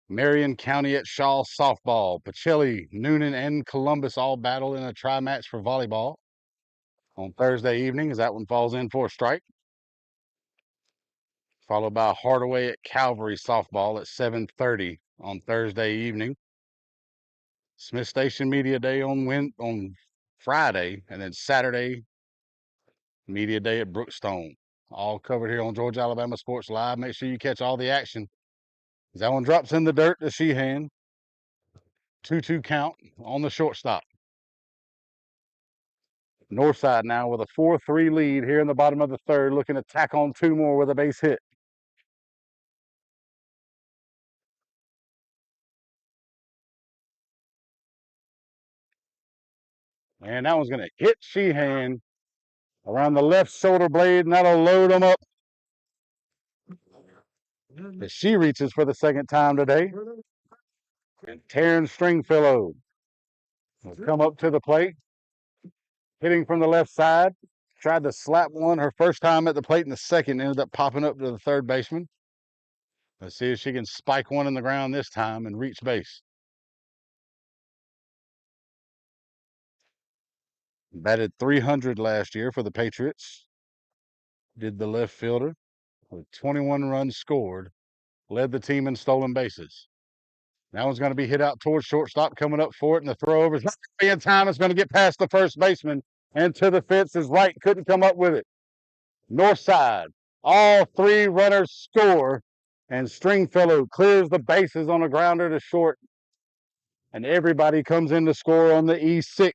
Marion County at Shaw softball. Pacelli, Noonan, and Columbus all battle in a tri-match for volleyball on Thursday evening, as that one falls in for a strike. Followed by Hardaway at Calvary softball at 7:30 on Thursday evening. Smith Station Media Day on Friday, and then Saturday, Media Day at Brookstone. All covered here on Georgia Alabama Sports Live. Make sure you catch all the action. That one drops in the dirt to Sheehan. 2-2 count on the shortstop. Northside now with a 4-3 lead here in the bottom of the third, looking to tack on 2 more with a base hit. And that one's going to hit Sheehan around the left shoulder blade, and that'll load him up. As she reaches for the second time today. And Taryn Stringfellow will come up to the plate, hitting from the left side. tried to slap one her first time at the plate in the second, ended up popping up to the third baseman. Let's see if she can spike one in the ground this time and reach base. Batted .300 last year for the Patriots. Did the left fielder with 21 runs scored. Led the team in stolen bases. That one's going to be hit out towards shortstop, coming up for it, and the throw over is not going to be in time. It's going to get past the first baseman and to the fence. Is right, couldn't come up with it. Northside, all three runners score, and Stringfellow clears the bases on a grounder to short, and everybody comes in to score on the E6.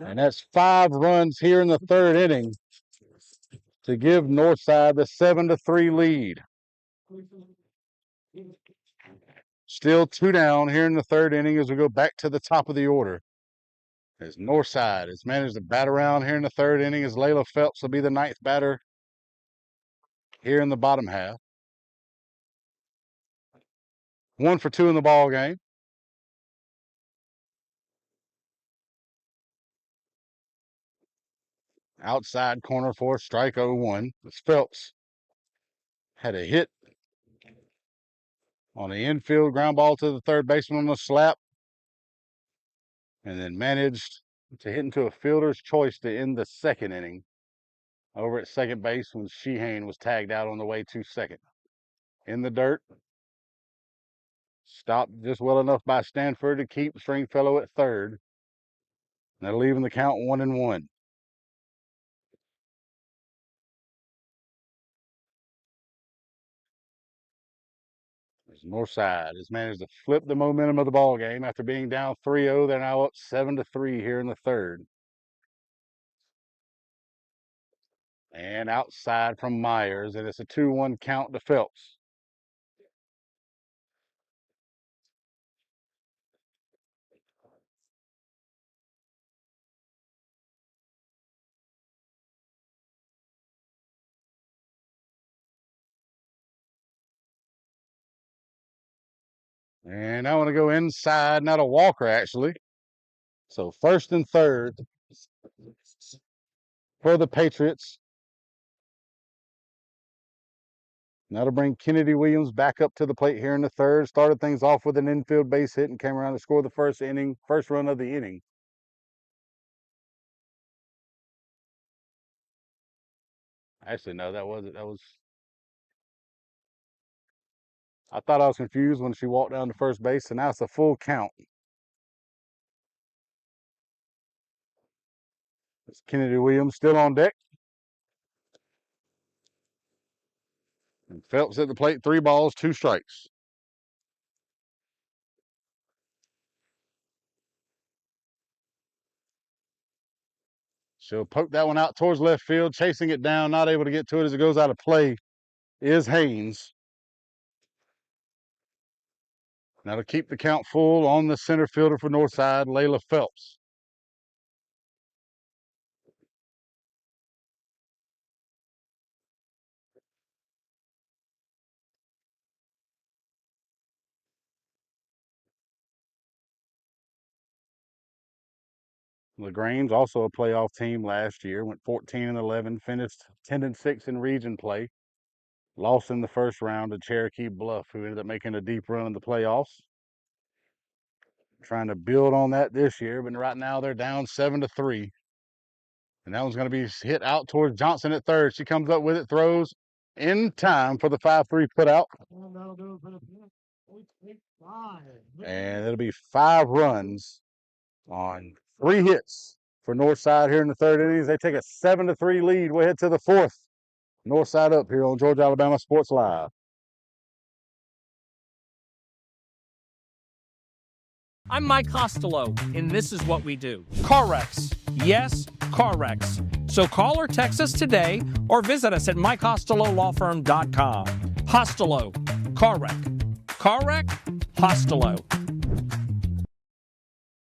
And that's 5 runs here in the third inning to give Northside the 7-3 lead. Still 2 down here in the third inning as we go back to the top of the order. As Northside has managed to bat around here in the third inning, as Layla Phelps will be the 9th batter here in the bottom half. 1 for 2 in the ball game. Outside corner for strike 0-1. As Phelps had a hit on the infield ground ball to the third baseman on the slap, and then managed to hit into a fielder's choice to end the second inning over at second base when Sheehan was tagged out on the way to second. In the dirt. Stopped just well enough by Stanford to keep Stringfellow at third. Now leaving the count 1-1. As Northside has managed to flip the momentum of the ball game after being down 3-0. They're now up 7-3 here in the third. And outside from Myers, and it's a 2-1 count to Phelps. And I want to go inside, not a walker actually. So first and third for the Patriots. That'll bring Kennedy Williams back up to the plate here in the third. Started things off with an infield base hit and came around to score the first run of the inning. Actually, no, that wasn't. I thought I was confused when she walked down to first base, so now it's a full count. It's Kennedy Williams still on deck. And Phelps at the plate, 3 balls, 2 strikes. She'll poke that one out towards left field, chasing it down, not able to get to it as it goes out of play is Haynes. Now to keep the count full on the center fielder for Northside, Layla Phelps. LaGrange, also a playoff team last year, went 14-11, finished 10-6 in region play. Lost in the first round to Cherokee Bluff, who ended up making a deep run in the playoffs. Trying to build on that this year, but right now they're down 7-3. And that one's going to be hit out towards Johnson at third. She comes up with it, throws in time for the 5-3 put out. And it'll be 5 runs on 3 hits for Northside here in the third innings. They take a 7-3 lead. We'll head to the fourth. Northside up here on Georgia Alabama Sports Live. I'm Mike Costello, and this is what we do. Car wrecks. Yes, car wrecks. So call or text us today or visit us at MikeCostelloLawFirm.com. Costello. Car wreck. Car wreck? Costello.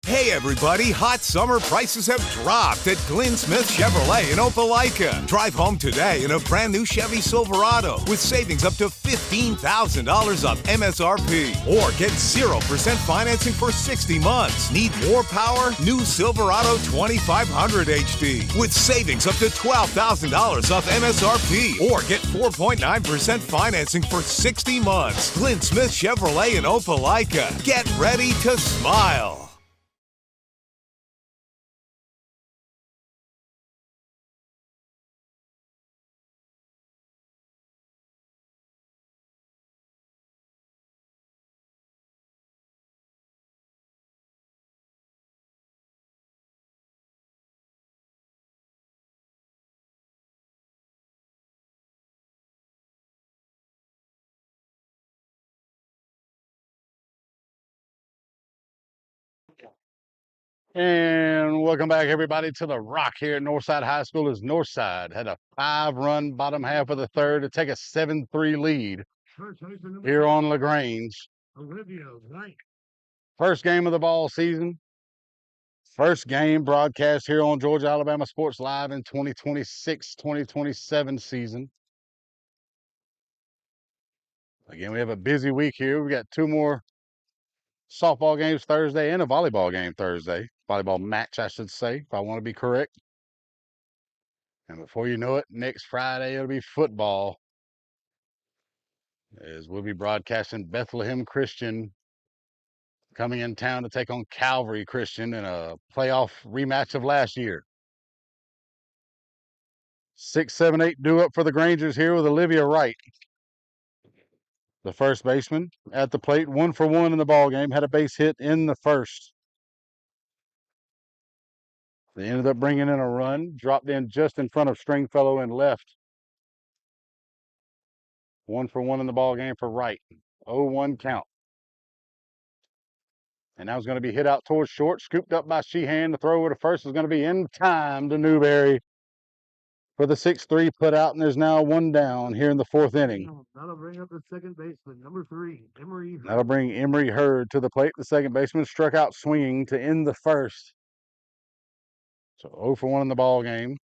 Hey Hey everybody, hot summer prices have dropped at Glenn Smith Chevrolet in Opelika. Drive home today in a brand new Chevy Silverado with savings up to $15,000 off MSRP. Or get 0% financing for 60 months. Need more power? New Silverado 2500 HD with savings up to $12,000 off MSRP. Or get 4.9% financing for 60 months. Glenn Smith Chevrolet in Opelika. Get ready to smile. And welcome back, everybody, to the Rock here at Northside High School. As Northside had a 5-run bottom half of the third to take a 7-3 lead here on LaGrange. Olivia Knight. First game of the ball season. First game broadcast here on Georgia Alabama Sports Live in 2026-2027 season. Again, we have a busy week here. We got 2 more softball games Thursday and a volleyball game Thursday. Volleyball match, I should say, if I want to be correct. And before you know it, next Friday it'll be football, as we'll be broadcasting Bethlehem Christian coming in town to take on Calvary Christian in a playoff rematch of last year. 6, 7, 8 due up for the Grangers here with Olivia Wright, the first baseman, at the plate, 1 for 1 in the ball game. Had a base hit in the first. They ended up bringing in a run, dropped in just in front of Stringfellow and left. 1 for 1 in the ball game for Wright. 0-1 count. And now it's going to be hit out towards short, scooped up by Sheehan. The throw over to first is going to be in time to Newberry for the 6-3 put out, and there's now 1 down here in the 4th inning. That'll bring up the second baseman, number 3, Emery Hurd. That'll bring Emery Hurd to the plate. The second baseman struck out swinging to end the first. So 0 for 1 in the ball game.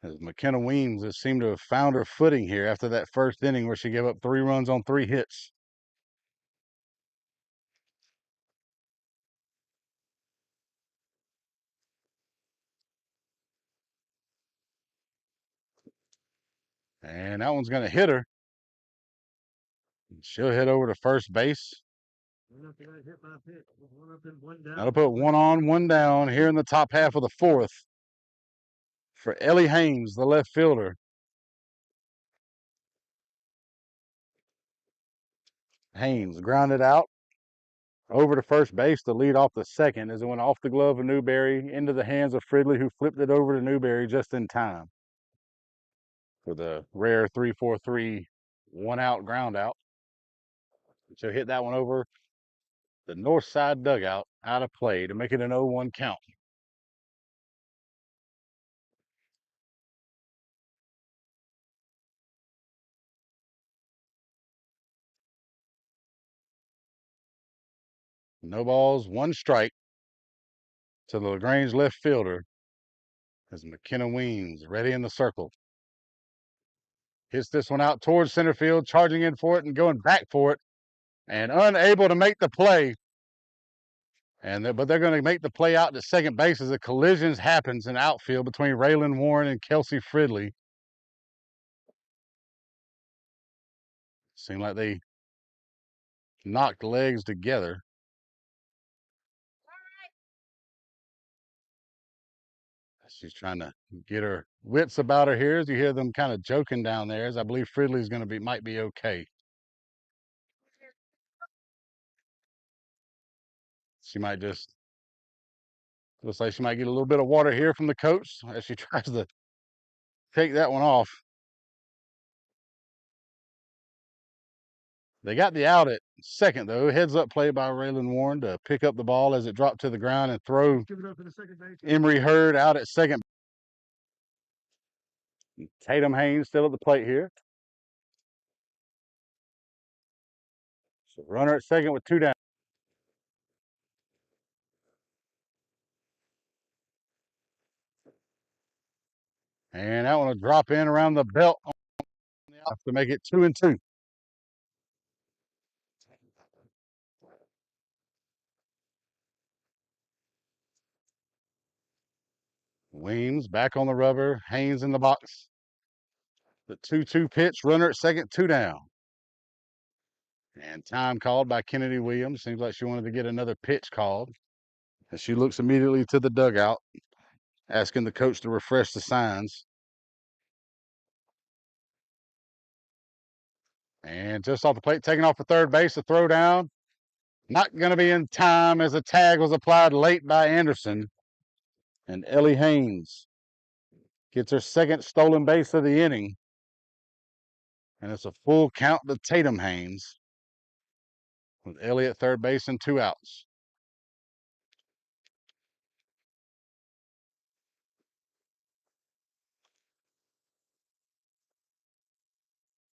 As McKenna Weems has seemed to have found her footing here after that first inning where she gave up 3 runs on 3 hits. And that one's going to hit her. She'll head over to first base. That'll put 1 on, 1 down here in the top half of the 4th for Ellie Haynes, the left fielder. Haynes grounded out over to first base to lead off the second as it went off the glove of Newberry into the hands of Fridley, who flipped it over to Newberry just in time for the rare 3-4-3 1-out ground out. She'll hit that one over the north side dugout out of play to make it an 0-1 count. No balls, 1 strike to the LaGrange left fielder as McKenna Weems ready in the circle. Hits this one out towards center field, charging in for it and going back for it, and unable to make the play. But they're going to make the play out to second base as a collision happens in outfield between Raylan Warren and Kelsey Fridley. Seemed like they knocked legs together. She's trying to get her wits about her here as you hear them kind of joking down there, as I believe Fridley's going to might be okay. She might just, looks like she might get a little bit of water here from the coach as she tries to take that one off. They got the out at second, though. Heads up play by Raylan Warren to pick up the ball as it dropped to the ground and throw Emery Hurd out at second. Tatum Haynes still at the plate here. So runner at second with 2 down. And that one will drop in around the belt to make it 2-2. Weems back on the rubber. Haynes in the box. The 2-2 pitch. Runner at second, 2 down. And time called by Kennedy Williams. Seems like she wanted to get another pitch called. And she looks immediately to the dugout, asking the coach to refresh the signs. And just off the plate, taking off the third base, a throw down. Not going to be in time as a tag was applied late by Anderson. And Ellie Haynes gets her second stolen base of the inning. And it's a full count to Tatum Haynes with Ellie at third base and 2 outs.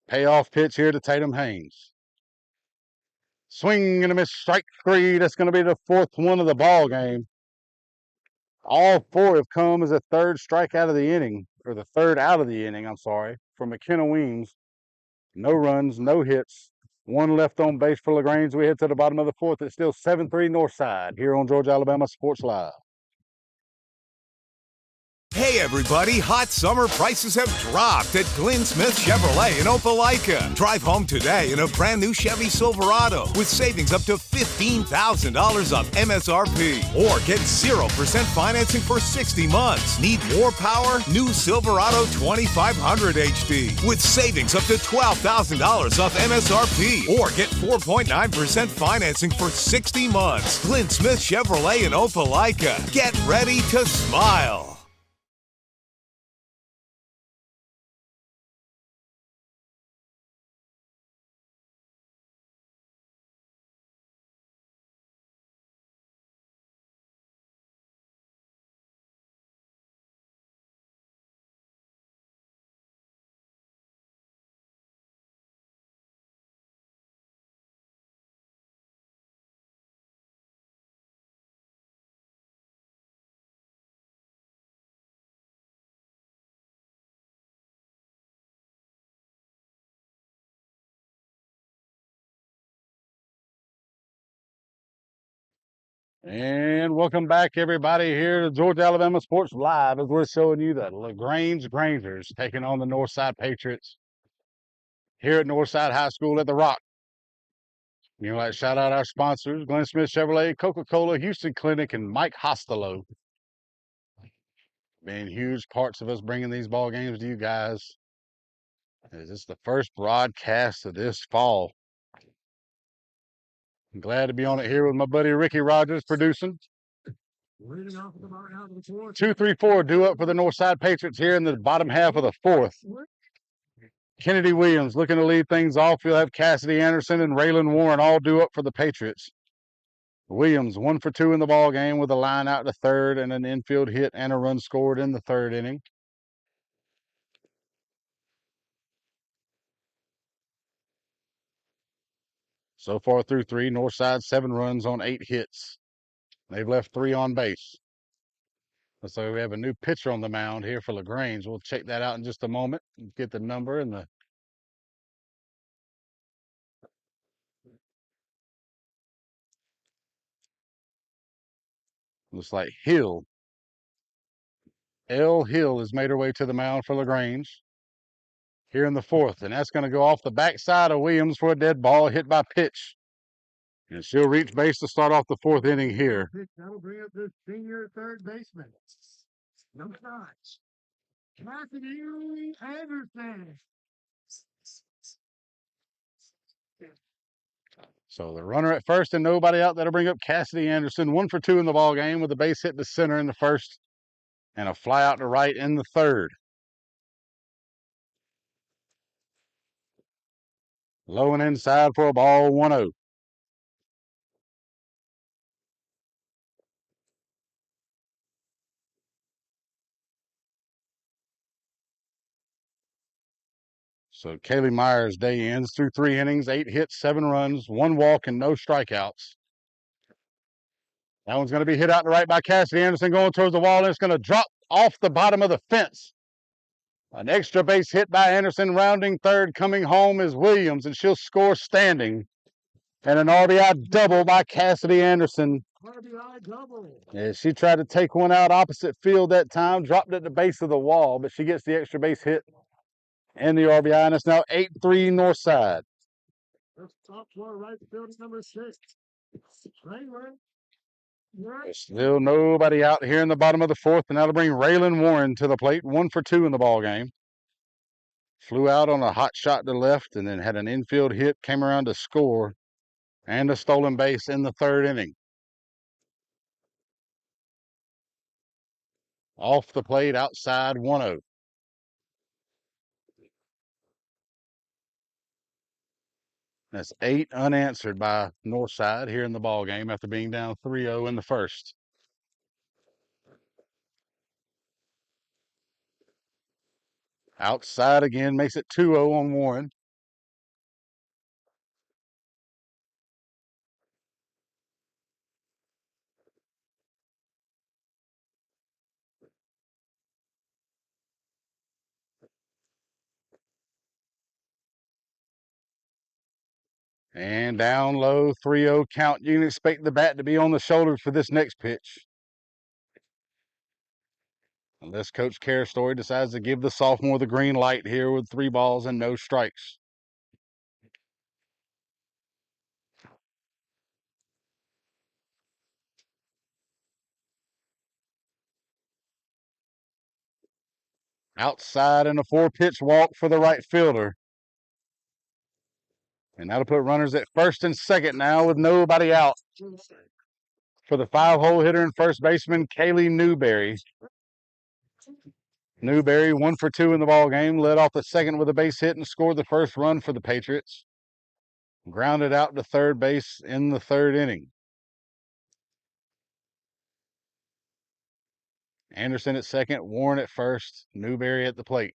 Payoff pitch here to Tatum Haynes. Swing and a miss, strike 3. That's going to be the 4th one of the ball game. All 4 have come as a third strikeout of the inning, or the third out of the inning, I'm sorry, for McKenna Weems. No runs, no hits. 1 left on base for LaGrange. We head to the bottom of the 4th. It's still 7-3 Northside here on Georgia, Alabama Sports Live. Hey everybody, hot summer prices have dropped at Glenn Smith Chevrolet in Opelika. Drive home today in a brand new Chevy Silverado with savings up to $15,000 off MSRP. Or get 0% financing for 60 months. Need more power? New Silverado 2500 HD with savings up to $12,000 off MSRP. Or get 4.9% financing for 60 months. Glenn Smith Chevrolet in Opelika. Get ready to smile. And welcome back, everybody, here to Georgia, Alabama Sports Live, as we're showing you the LaGrange Grangers taking on the Northside Patriots here at Northside High School at the Rock. You know, like shout out our sponsors, Glenn Smith Chevrolet, Coca-Cola, Houston Clinic, and Mike Hostelo. Being huge parts of us bringing these ball games to you guys. This is the first broadcast of this fall. I'm glad to be on it here with my buddy Ricky Rogers producing. 2-3-4 due up for the Northside Patriots here in the bottom half of the 4th. Kennedy Williams looking to lead things off. You'll have Cassidy Anderson and Raylan Warren all due up for the Patriots. Williams 1 for 2 in the ball game with a line out to third and an infield hit and a run scored in the 3rd inning. So far through 3, Northside 7 runs on 8 hits. They've left 3 on base. So we have a new pitcher on the mound here for LaGrange. We'll check that out in just a moment. Get the number and the looks like Hill. L. Hill has made her way to the mound for LaGrange here in the 4th. And that's going to go off the backside of Williams for a dead ball hit by pitch. And she'll reach base to start off the 4th inning here. That'll bring up the senior third baseman. Number 9. Cassidy Anderson. So the runner at first and nobody out. That'll bring up Cassidy Anderson. 1 for 2 in the ball game with a base hit to center in the 1st and a fly out to right in the 3rd. Low and inside for a ball, 1-0. So Kaylee Myers' day ends through 3 innings, 8 hits, 7 runs, 1 walk, and no strikeouts. That one's going to be hit out to right by Cassidy Anderson going towards the wall, and it's going to drop off the bottom of the fence. An extra base hit by Anderson, rounding third. Coming home is Williams, and she'll score standing. And an RBI double by Cassidy Anderson. RBI double. Yeah, she tried to take one out opposite field that time, dropped at the base of the wall, but she gets the extra base hit and the RBI, and it's now 8-3 Northside. That's top floor right field number 6. Strangler. There's still nobody out here in the bottom of the fourth, and that'll bring Raylan Warren to the plate, 1 for 2 in the ball game. Flew out on a hot shot to left, and then had an infield hit, came around to score, and a stolen base in the third inning. Off the plate, outside, 1-0. That's 8 unanswered by Northside here in the ball game after being down 3-0 in the first. Outside again, makes it 2-0 on Warren. And down low, 3-0 count. You can expect the bat to be on the shoulders for this next pitch. Unless Coach Carstory decides to give the sophomore the green light here with 3 balls and no strikes. Outside and a 4-pitch walk for the right fielder. And that'll put runners at first and second now with nobody out. For the 5-hole hitter and first baseman, Kaylee Newberry. Newberry 1 for 2 in the ball game, led off the second with a base hit and scored the first run for the Patriots. Grounded out to third base in the third inning. Anderson at second, Warren at first, Newberry at the plate.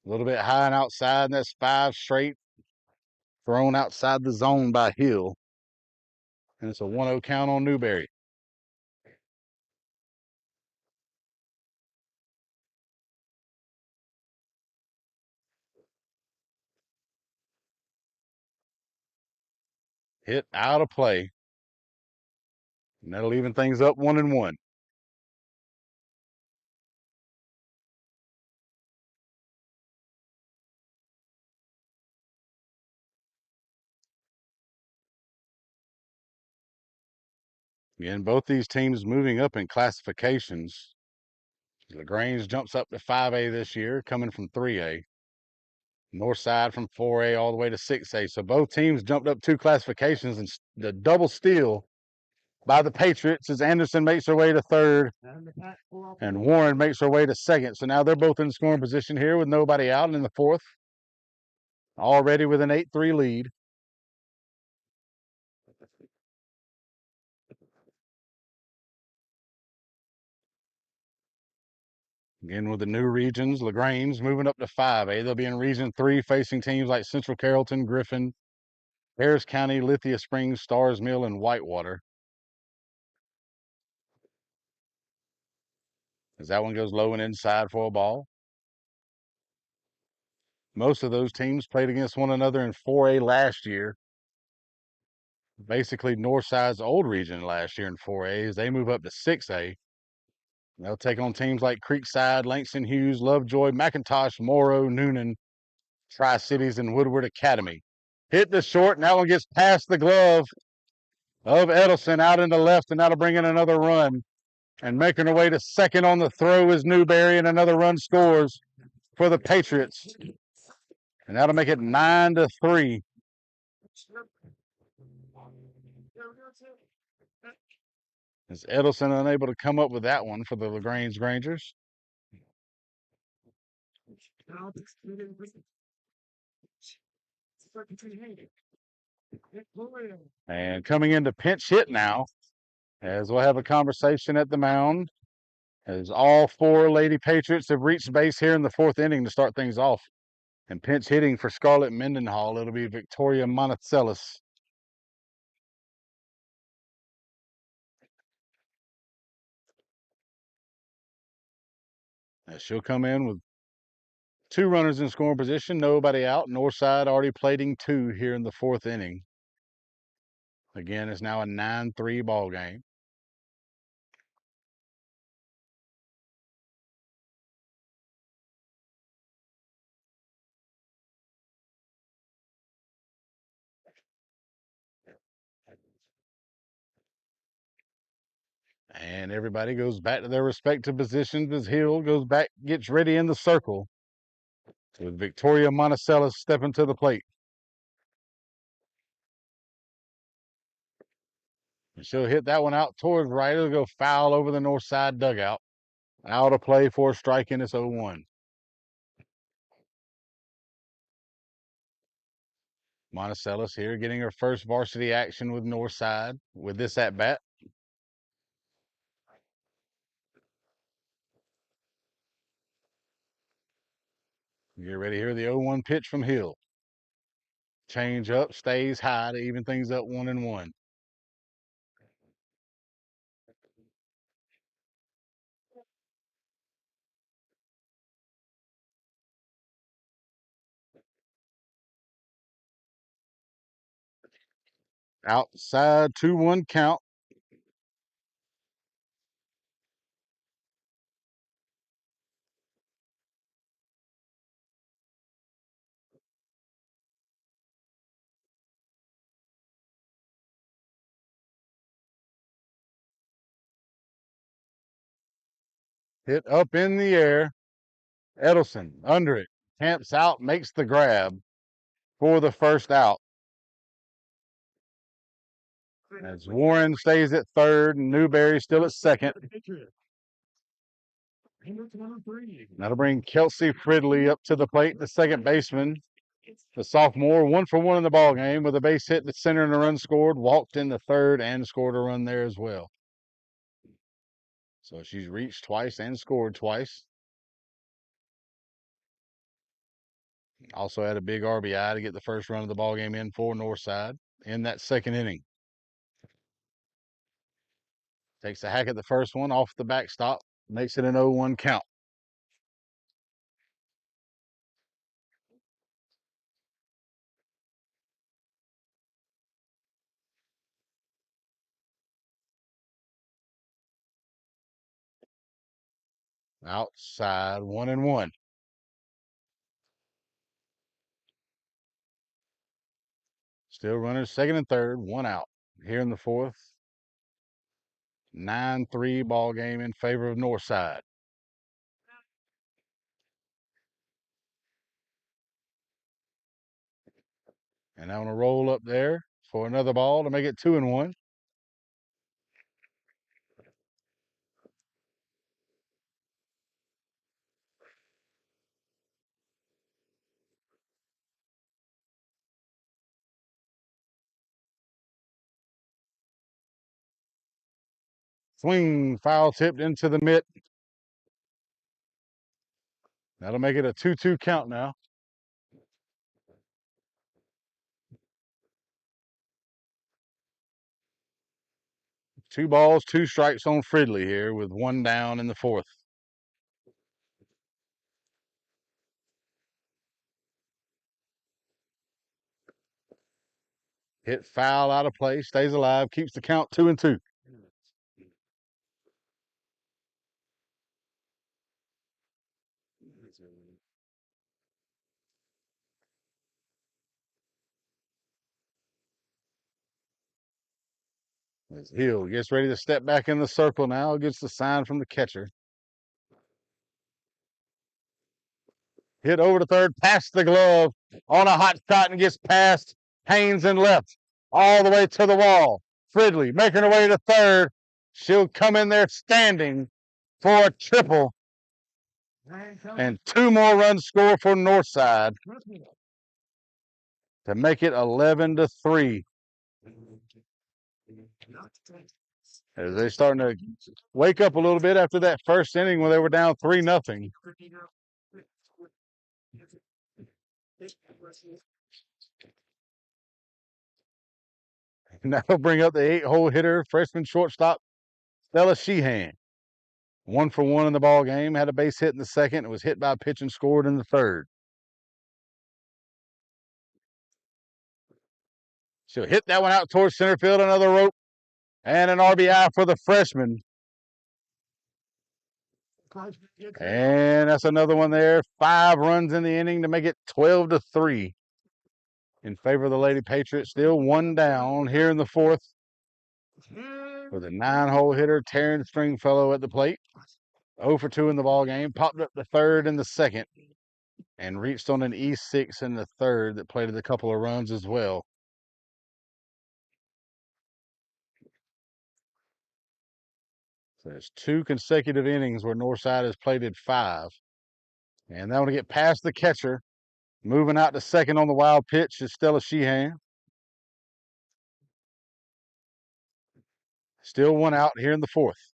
A little bit high and outside, and that's 5 straight thrown outside the zone by Hill. And it's a 1-0 count on Newberry. Hit out of play. And that'll even things up 1-1. Again, both these teams moving up in classifications. LaGrange jumps up to 5A this year, coming from 3A. Northside from 4A all the way to 6A. So both teams jumped up 2 classifications, and the double steal by the Patriots as Anderson makes her way to third and Warren makes her way to second. So now they're both in scoring position here with nobody out in the fourth. Already with an 8-3 lead. Again, with the new regions, LaGrange moving up to 5A. They'll be in Region 3 facing teams like Central Carrollton, Griffin, Harris County, Lithia Springs, Stars Mill, and Whitewater. As that one goes low and inside for a ball. Most of those teams played against one another in 4A last year. Basically, Northside's old region last year in 4A as they move up to 6A. They'll take on teams like Creekside, Langston Hughes, Lovejoy, McIntosh, Morrow, Noonan, Tri-Cities, and Woodward Academy. Hit the short, and that one gets past the glove of Edelson out into left, and that'll bring in another run. And making her way to second on the throw is Newberry, and another run scores for the Patriots. And that'll make it 9-3. Is Edelson unable to come up with that one for the LaGrange Grangers? And coming into pinch hit now, as we'll have a conversation at the mound, as all 4 Lady Patriots have reached base here in the 4th inning to start things off. And pinch hitting for Scarlett Mendenhall, it'll be Victoria Monticelis. Now she'll come in with 2 runners in scoring position, nobody out. Northside already plating 2 here in the 4th inning. Again, it's now a 9-3 ball game. And everybody goes back to their respective positions as Hill goes back, gets ready in the circle, with Victoria Monticello stepping to the plate. And she'll hit that one out towards right. It'll go foul over the north side dugout. Out of play for a strike, and it's 0-1. Monticello's here getting her first varsity action with Northside with this at bat. Get ready to hear the 0-1 pitch from Hill. Change up, stays high to even things up 1-1. Outside 2-1 count. Hit up in the air. Edelson under it. Camps out, makes the grab for the first out. As Warren stays at third and Newberry still at second. That'll bring Kelsey Fridley up to the plate, the second baseman. The sophomore, 1 for 1 in the ball game with a base hit to center and a run scored, walked in the third and scored a run there as well. So she's reached twice and scored twice. Also had a big RBI to get the first run of the ball game in for Northside in that second inning. Takes a hack at the first one off the backstop, makes it an 0-1 count. Outside 1-1. Still runners second and third, 1 out. Here in the 4th. 9-3 ball game in favor of Northside. And I'm going to roll up there for another ball to make it 2-1. Swing, foul tipped into the mitt. That'll make it a 2-2 count now. Two balls, 2 strikes on Fridley here with 1 down in the 4th. Hit foul out of play, stays alive, keeps the count 2-2. As Hill gets ready to step back in the circle now, gets the sign from the catcher. Hit over to third, past the glove on a hot shot and gets past Haynes and left all the way to the wall. Fridley making her way to third. She'll come in there standing for a triple. And 2 more runs score for Northside to make it 11-3. As they're starting to wake up a little bit after that first inning when they were down 3-0. And that'll bring up the 8-hole hitter, freshman shortstop, Stella Sheehan. 1 for 1 in the ball game, had a base hit in the second, and was hit by a pitch and scored in the third. She'll hit that one out towards center field, another rope, and an RBI for the freshman. And that's another one there. 5 runs in the inning to make it 12-3 in favor of the Lady Patriots. Still 1 down here in the fourth with a 9-hole hitter, Taryn Stringfellow at the plate. 0 for 2 in the ball game. Popped up the third in the second and reached on an E6 in the third that plated a couple of runs as well. So there's 2 consecutive innings where Northside has plated 5. And that one to get past the catcher. Moving out to second on the wild pitch is Stella Sheehan. Still 1 out here in the fourth.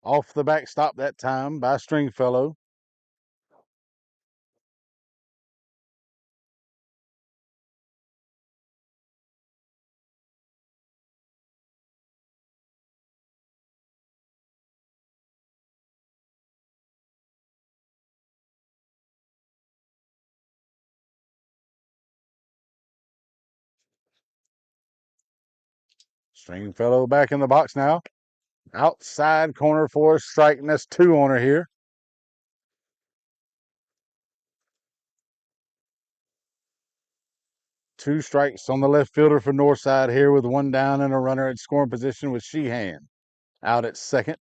Off the backstop that time by Stringfellow. Stringfellow back in the box now. Outside corner for a strike, and that's 2 on her here. Two strikes on the left fielder for Northside here with 1 down and a runner at scoring position with Sheehan out at second.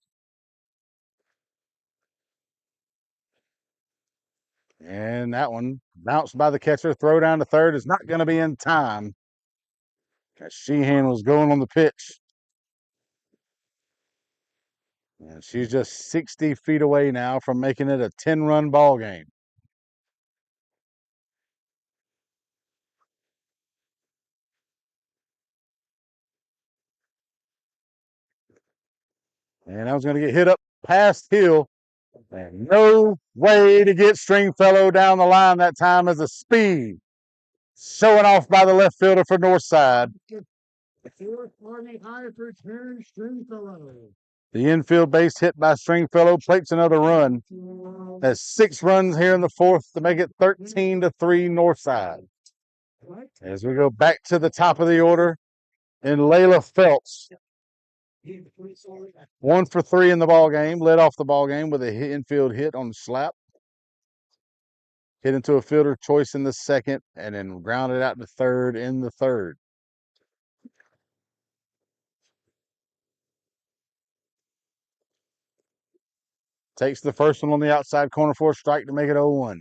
And that one bounced by the catcher. Throw down to third is not going to be in time. Sheehan was going on the pitch. And she's just 60 feet away now from making it a 10-run ball game. And that was going to get hit up past Hill. And no way to get Stringfellow down the line that time as a speed. Showing off by the left fielder for Northside. The infield base hit by Stringfellow plates another run. That's 6 runs here in the fourth to make it 13-3 Northside. As we go back to the top of the order, and Layla Phelps, 1 for 3 in the ball game, led off the ball game with a infield hit on the slap. Hit into a fielder choice in the second, and then grounded out to third in the third. Takes the first one on the outside corner for a strike to make it 0-1.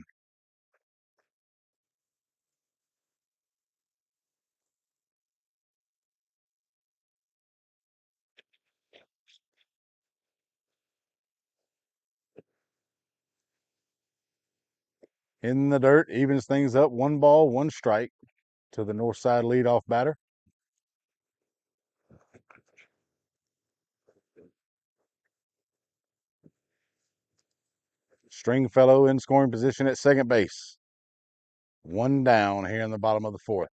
In the dirt, evens things up. 1 ball, 1 strike to the Northside leadoff batter. Stringfellow in scoring position at second base. 1 down here in the bottom of the fourth.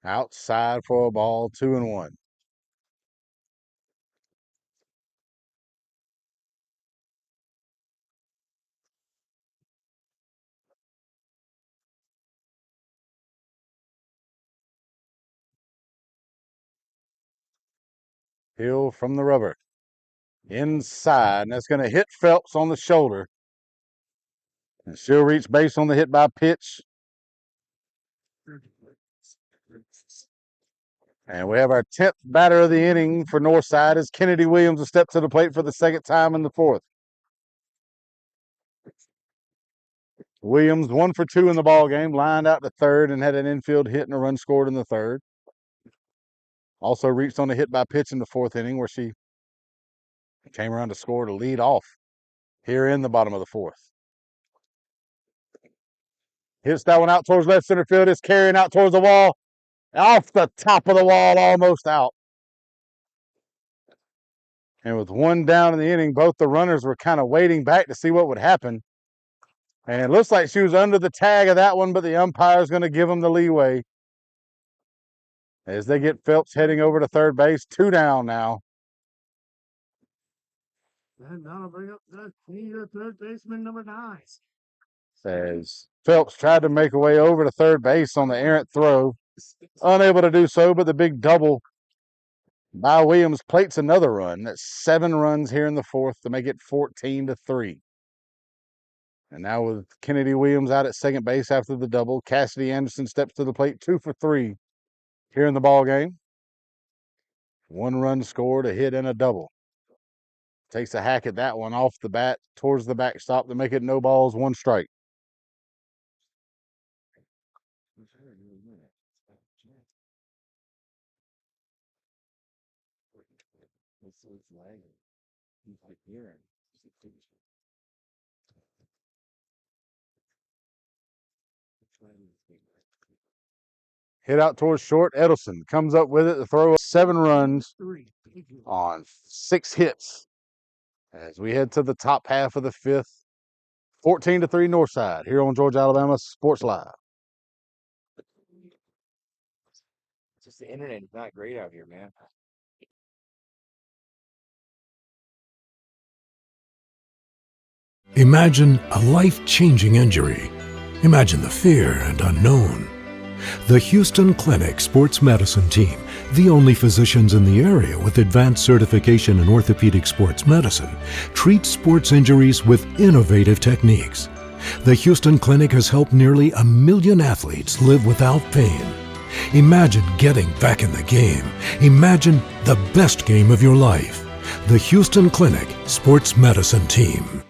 Outside for a ball, 2-1. Hill from the rubber. Inside, and that's going to hit Phelps on the shoulder. And she'll reach base on the hit by pitch. And we have our 10th batter of the inning for Northside as Kennedy Williams will step to the plate for the second time in the fourth. Williams 1 for 2 in the ball game, lined out to third and had an infield hit and a run scored in the third. Also reached on a hit by pitch in the fourth inning where she came around to score to lead off here in the bottom of the fourth. Hits that one out towards left center field. It's carrying out towards the wall. Off the top of the wall, almost out. And with one down in the inning, both the runners were kind of waiting back to see what would happen. And it looks like she was under the tag of that one, but the umpire's going to give them the leeway. As they get Phelps heading over to third base, 2 down now. And that'll bring up the senior third baseman number 9. As Phelps tried to make a way over to third base on the errant throw. Unable to do so, but the big double by Williams plates another run. That's 7 runs here in the fourth to make it 14-3. And now with Kennedy Williams out at second base after the double, Cassidy Anderson steps to the plate, 2 for 3 here in the ball game. 1 run scored, a hit and a double. Takes a hack at that one off the bat towards the backstop to make it no balls, 1 strike. Hit out towards short. Edelson comes up with it to throw 7 runs on 6 hits. As we head to the top half of the fifth, 14-3 Northside here on Georgia, Alabama Sports Live. Just the internet is not great out here, man. Imagine a life-changing injury. Imagine the fear and unknown. The Houston Clinic Sports Medicine Team, the only physicians in the area with advanced certification in orthopedic sports medicine, treats sports injuries with innovative techniques. The Houston Clinic has helped nearly 1 million athletes live without pain. Imagine getting back in the game. Imagine the best game of your life. The Houston Clinic Sports Medicine Team.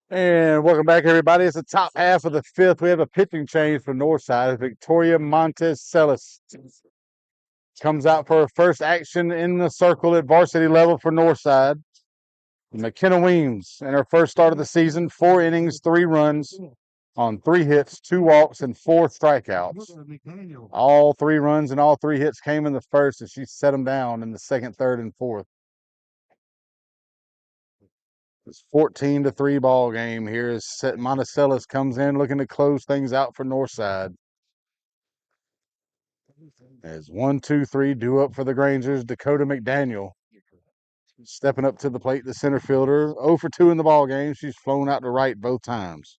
And welcome back, everybody. It's the top half of the fifth. We have a pitching change for Northside. Victoria Montez Celis comes out for her first action in the circle at varsity level for Northside. McKenna Weems, in her first start of the season, 4 innings, 3 runs on 3 hits, 2 walks, and 4 strikeouts. All 3 runs and all 3 hits came in the first, and she set them down in the second, third, and fourth. It's 14-3 ball game here as Monticellis comes in looking to close things out for Northside. As 1-2-3 due up for the Grangers, Dakota McDaniel stepping up to the plate, the center fielder. 0 for 2 in the ball game. She's flown out to right both times.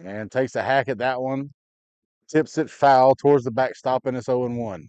And takes a hack at that one. Tips it foul towards the backstop, and it's 0-1.